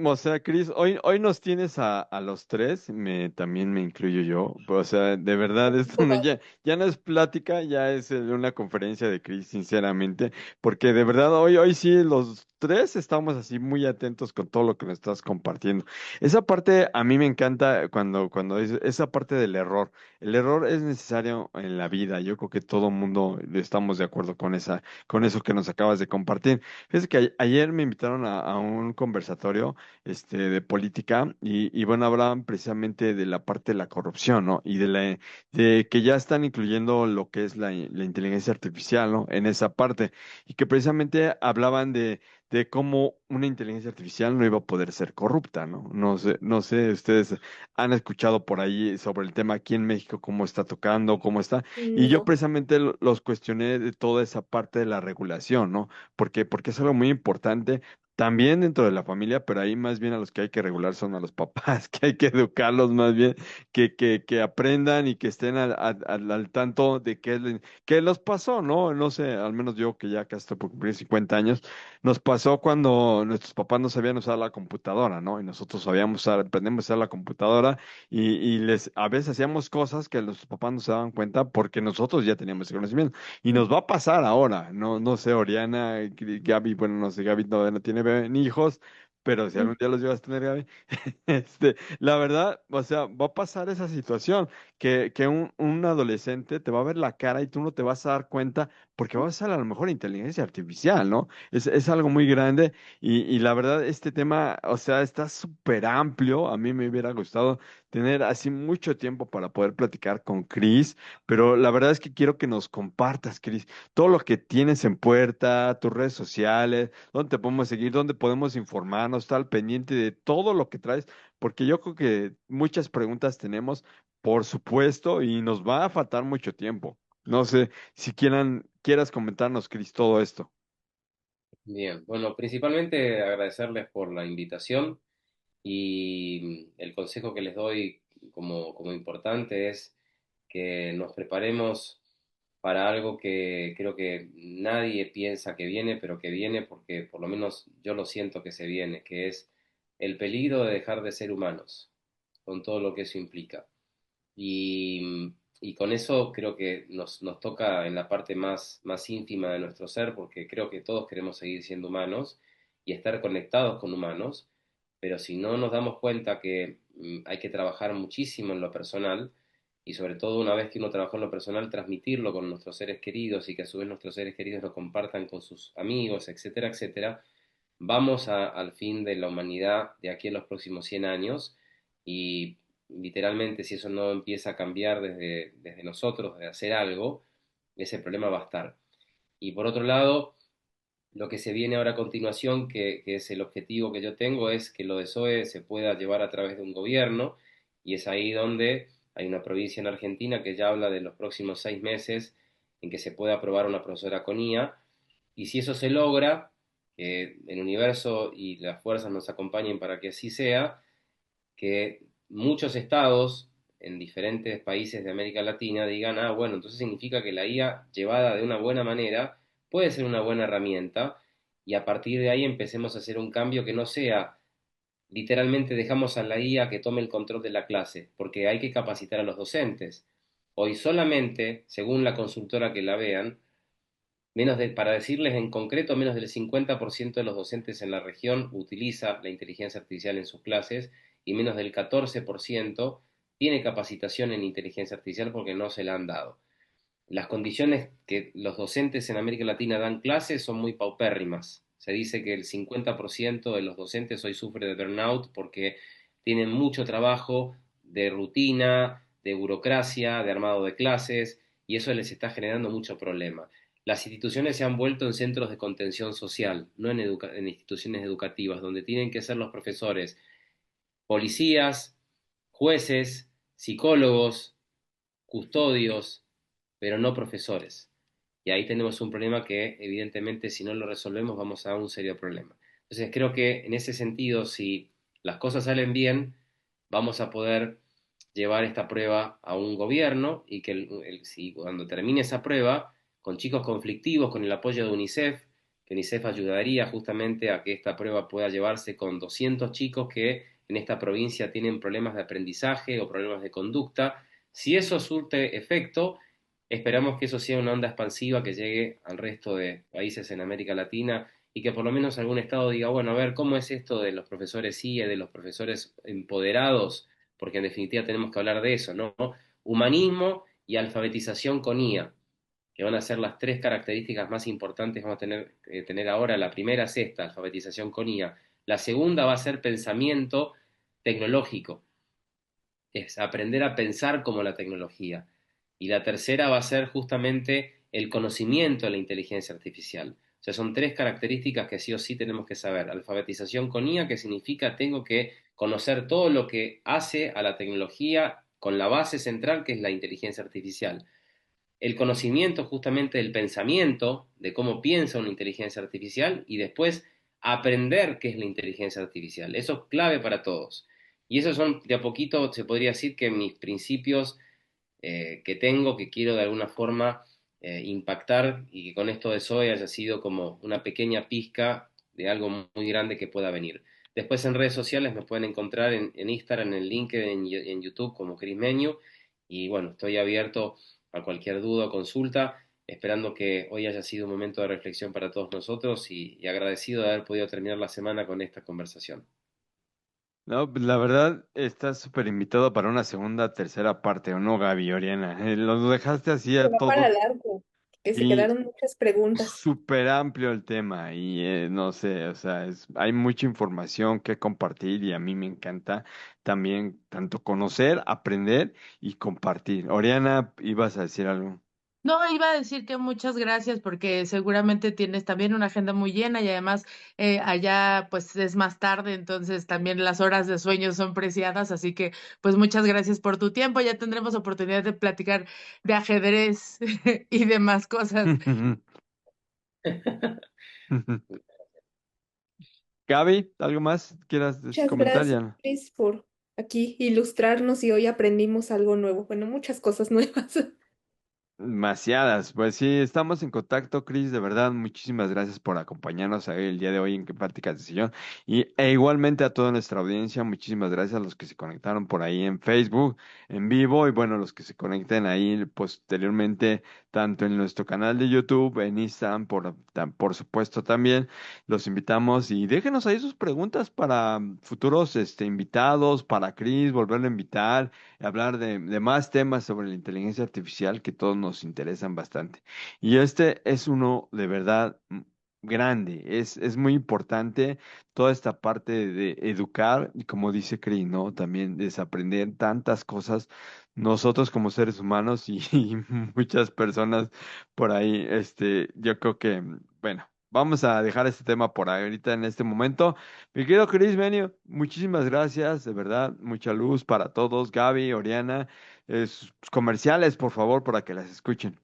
o sea, Cris, hoy nos tienes a los tres, también me incluyo yo. O sea, de verdad, esto no, ya no es plática, ya es una conferencia de Cris, sinceramente, porque de verdad hoy sí los tres estamos así muy atentos con todo lo que nos estás compartiendo. Esa parte a mí me encanta cuando dices esa parte del error. El error es necesario en la vida. Yo creo que todo mundo estamos de acuerdo con eso que nos acabas de compartir. Fíjate que ayer me invitaron a un conversatorio de política y bueno, hablaban precisamente de la parte de la corrupción, ¿no? Y de que ya están incluyendo lo que es la inteligencia artificial, ¿no? En esa parte y que precisamente hablaban de cómo una inteligencia artificial no iba a poder ser corrupta, ¿no? No sé, ustedes han escuchado por ahí sobre el tema aquí en México, cómo está tocando, cómo está, y yo No. precisamente los cuestioné de toda esa parte de la regulación, ¿no? Porque es algo muy importante también dentro de la familia, pero ahí más bien a los que hay que regular son a los papás, que hay que educarlos más bien, que aprendan y que estén al tanto de qué los pasó, ¿no? No sé, al menos yo que ya casi estoy por cumplir 50 años, nos pasó cuando nuestros papás no sabían usar la computadora, ¿no? Y nosotros aprendemos a usar la computadora y a veces hacíamos cosas que nuestros papás no se daban cuenta porque nosotros ya teníamos ese conocimiento. Y nos va a pasar ahora, no sé, Oriana, Gaby, bueno, no sé, Gaby todavía no tiene ni hijos, pero si algún día los llevas a tener, Gaby, la verdad, o sea, va a pasar esa situación, que un adolescente te va a ver la cara y tú no te vas a dar cuenta porque va a ser a lo mejor inteligencia artificial, ¿no? Es algo muy grande y la verdad, este tema, o sea, está súper amplio. A mí me hubiera gustado tener así mucho tiempo para poder platicar con Chris, pero la verdad es que quiero que nos compartas, Chris, todo lo que tienes en puerta, tus redes sociales, dónde te podemos seguir, dónde podemos informarnos, estar al pendiente de todo lo que traes, porque yo creo que muchas preguntas tenemos, por supuesto, y nos va a faltar mucho tiempo. No sé si quieras comentarnos, Chris, todo esto. Bien, bueno, principalmente agradecerles por la invitación, y el consejo que les doy como importante es que nos preparemos para algo que creo que nadie piensa que viene, pero que viene porque por lo menos yo lo siento que se viene, que es el peligro de dejar de ser humanos, con todo lo que eso implica. Y con eso creo que nos toca en la parte más íntima de nuestro ser, porque creo que todos queremos seguir siendo humanos, y estar conectados con humanos, pero si no nos damos cuenta que hay que trabajar muchísimo en lo personal, y sobre todo una vez que uno trabaja en lo personal, transmitirlo con nuestros seres queridos y que a su vez nuestros seres queridos lo compartan con sus amigos, etcétera, etcétera, vamos al fin de la humanidad de aquí a los próximos 100 años y literalmente si eso no empieza a cambiar desde nosotros, de hacer algo, ese problema va a estar. Y por otro lado, lo que se viene ahora a continuación, que es el objetivo que yo tengo, es que lo de SOE se pueda llevar a través de un gobierno, y es ahí donde hay una provincia en Argentina que ya habla de los próximos 6 meses en que se pueda aprobar una profesora con IA, y si eso se logra, que el universo y las fuerzas nos acompañen para que así sea, que muchos estados en diferentes países de América Latina digan, ah, bueno, entonces significa que la IA llevada de una buena manera puede ser una buena herramienta y a partir de ahí empecemos a hacer un cambio que no sea literalmente dejamos a la IA que tome el control de la clase, porque hay que capacitar a los docentes. Hoy solamente, según la consultora que la vean, para decirles en concreto, menos del 50% de los docentes en la región utiliza la inteligencia artificial en sus clases y menos del 14% tiene capacitación en inteligencia artificial porque no se la han dado. Las condiciones que los docentes en América Latina dan clases son muy paupérrimas. Se dice que el 50% de los docentes hoy sufre de burnout porque tienen mucho trabajo de rutina, de burocracia, de armado de clases, y eso les está generando mucho problema. Las instituciones se han vuelto en centros de contención social, no en instituciones educativas, donde tienen que ser los profesores policías, jueces, psicólogos, custodios, pero no profesores. Y ahí tenemos un problema que evidentemente si no lo resolvemos vamos a un serio problema. Entonces creo que en ese sentido, si las cosas salen bien, vamos a poder llevar esta prueba a un gobierno y que si cuando termine esa prueba, con chicos conflictivos, con el apoyo de UNICEF, que UNICEF ayudaría justamente a que esta prueba pueda llevarse con 200 chicos que en esta provincia tienen problemas de aprendizaje o problemas de conducta. Si eso surte efecto, esperamos que eso sea una onda expansiva que llegue al resto de países en América Latina y que por lo menos algún estado diga, bueno, a ver, ¿cómo es esto de los profesores CIE, de los profesores empoderados? Porque en definitiva tenemos que hablar de eso, ¿no? Humanismo y alfabetización con IA, que van a ser las tres características más importantes que vamos a tener ahora. La primera es esta, alfabetización con IA. La segunda va a ser pensamiento tecnológico, es aprender a pensar como la tecnología. Y la tercera va a ser justamente el conocimiento de la inteligencia artificial. O sea, son tres características que sí o sí tenemos que saber. Alfabetización con IA, que significa tengo que conocer todo lo que hace a la tecnología con la base central que es la inteligencia artificial. El conocimiento justamente del pensamiento, de cómo piensa una inteligencia artificial y después aprender qué es la inteligencia artificial. Eso es clave para todos. Y esos son, de a poquito, se podría decir que mis principios que tengo, que quiero de alguna forma impactar y que con esto de Zoe haya sido como una pequeña pizca de algo muy grande que pueda venir. Después en redes sociales me pueden encontrar en Instagram, en LinkedIn, en YouTube como Chris Menyu. Y bueno, estoy abierto a cualquier duda o consulta, esperando que hoy haya sido un momento de reflexión para todos nosotros y agradecido de haber podido terminar la semana con esta conversación. No, pues, la verdad, estás súper invitado para una segunda, tercera parte, ¿o no, Gaby, Oriana? Los dejaste así Se a va para todos largo, que se y quedaron muchas preguntas. súper amplio el tema y no sé, o sea, hay mucha información que compartir y a mí me encanta también tanto conocer, aprender y compartir. Oriana, ibas a decir algo. No, iba a decir que muchas gracias porque seguramente tienes también una agenda muy llena y además allá pues es más tarde, entonces también las horas de sueño son preciadas, así que pues muchas gracias por tu tiempo. Ya tendremos oportunidad de platicar de ajedrez y demás cosas. Gaby, ¿algo más quieras Muchas comentar gracias, ya? Chris, por aquí ilustrarnos y hoy aprendimos algo nuevo. Bueno, muchas cosas nuevas. Demasiadas. Pues sí, estamos en contacto, Chris. De verdad, muchísimas gracias por acompañarnos el día de hoy en Que Pláticas de Sillón. Igualmente a toda nuestra audiencia, muchísimas gracias a los que se conectaron por ahí en Facebook, en vivo, y bueno, los que se conecten ahí posteriormente tanto en nuestro canal de YouTube, en Instagram, por supuesto también. Los invitamos y déjenos ahí sus preguntas para futuros invitados, para Chris, volverlo a invitar, hablar de más temas sobre la inteligencia artificial que todos nos interesan bastante. Y este es uno de verdad grande, es muy importante toda esta parte de educar y como dice Cris, ¿no? También desaprender tantas cosas nosotros como seres humanos y, y muchas personas por ahí, yo creo que, bueno, vamos a dejar este tema por ahorita en este momento. Mi querido Cris Benio, muchísimas gracias, de verdad, mucha luz para todos, Gaby, Oriana, sus comerciales, por favor, para que las escuchen.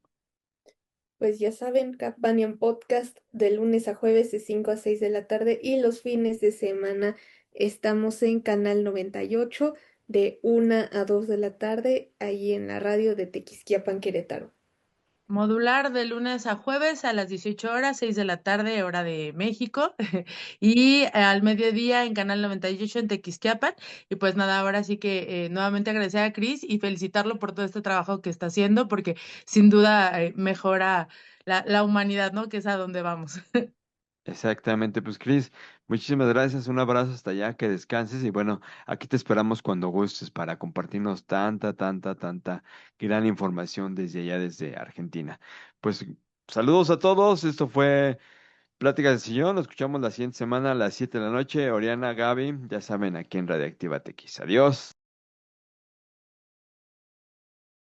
Pues ya saben, Capanian Podcast de lunes a jueves de 5 a 6 de la tarde y los fines de semana estamos en Canal 98 de 1 a 2 de la tarde, ahí en la radio de Tequisquiapan, Querétaro. Modular de lunes a jueves a las 18 horas, 6 de la tarde, hora de México, y al mediodía en Canal 98 en Tequisquiapan. Y pues nada, ahora sí que nuevamente agradecer a Cris y felicitarlo por todo este trabajo que está haciendo, porque sin duda mejora la humanidad, ¿no? Que es a donde vamos. Exactamente, pues Cris, muchísimas gracias, un abrazo hasta allá, que descanses y bueno, aquí te esperamos cuando gustes para compartirnos tanta gran información desde allá, desde Argentina. Pues saludos a todos, esto fue Pláticas de Sillón, nos escuchamos la siguiente semana a las 7 de la noche, Oriana, Gaby, ya saben, aquí en Radioactiva TX. Adiós.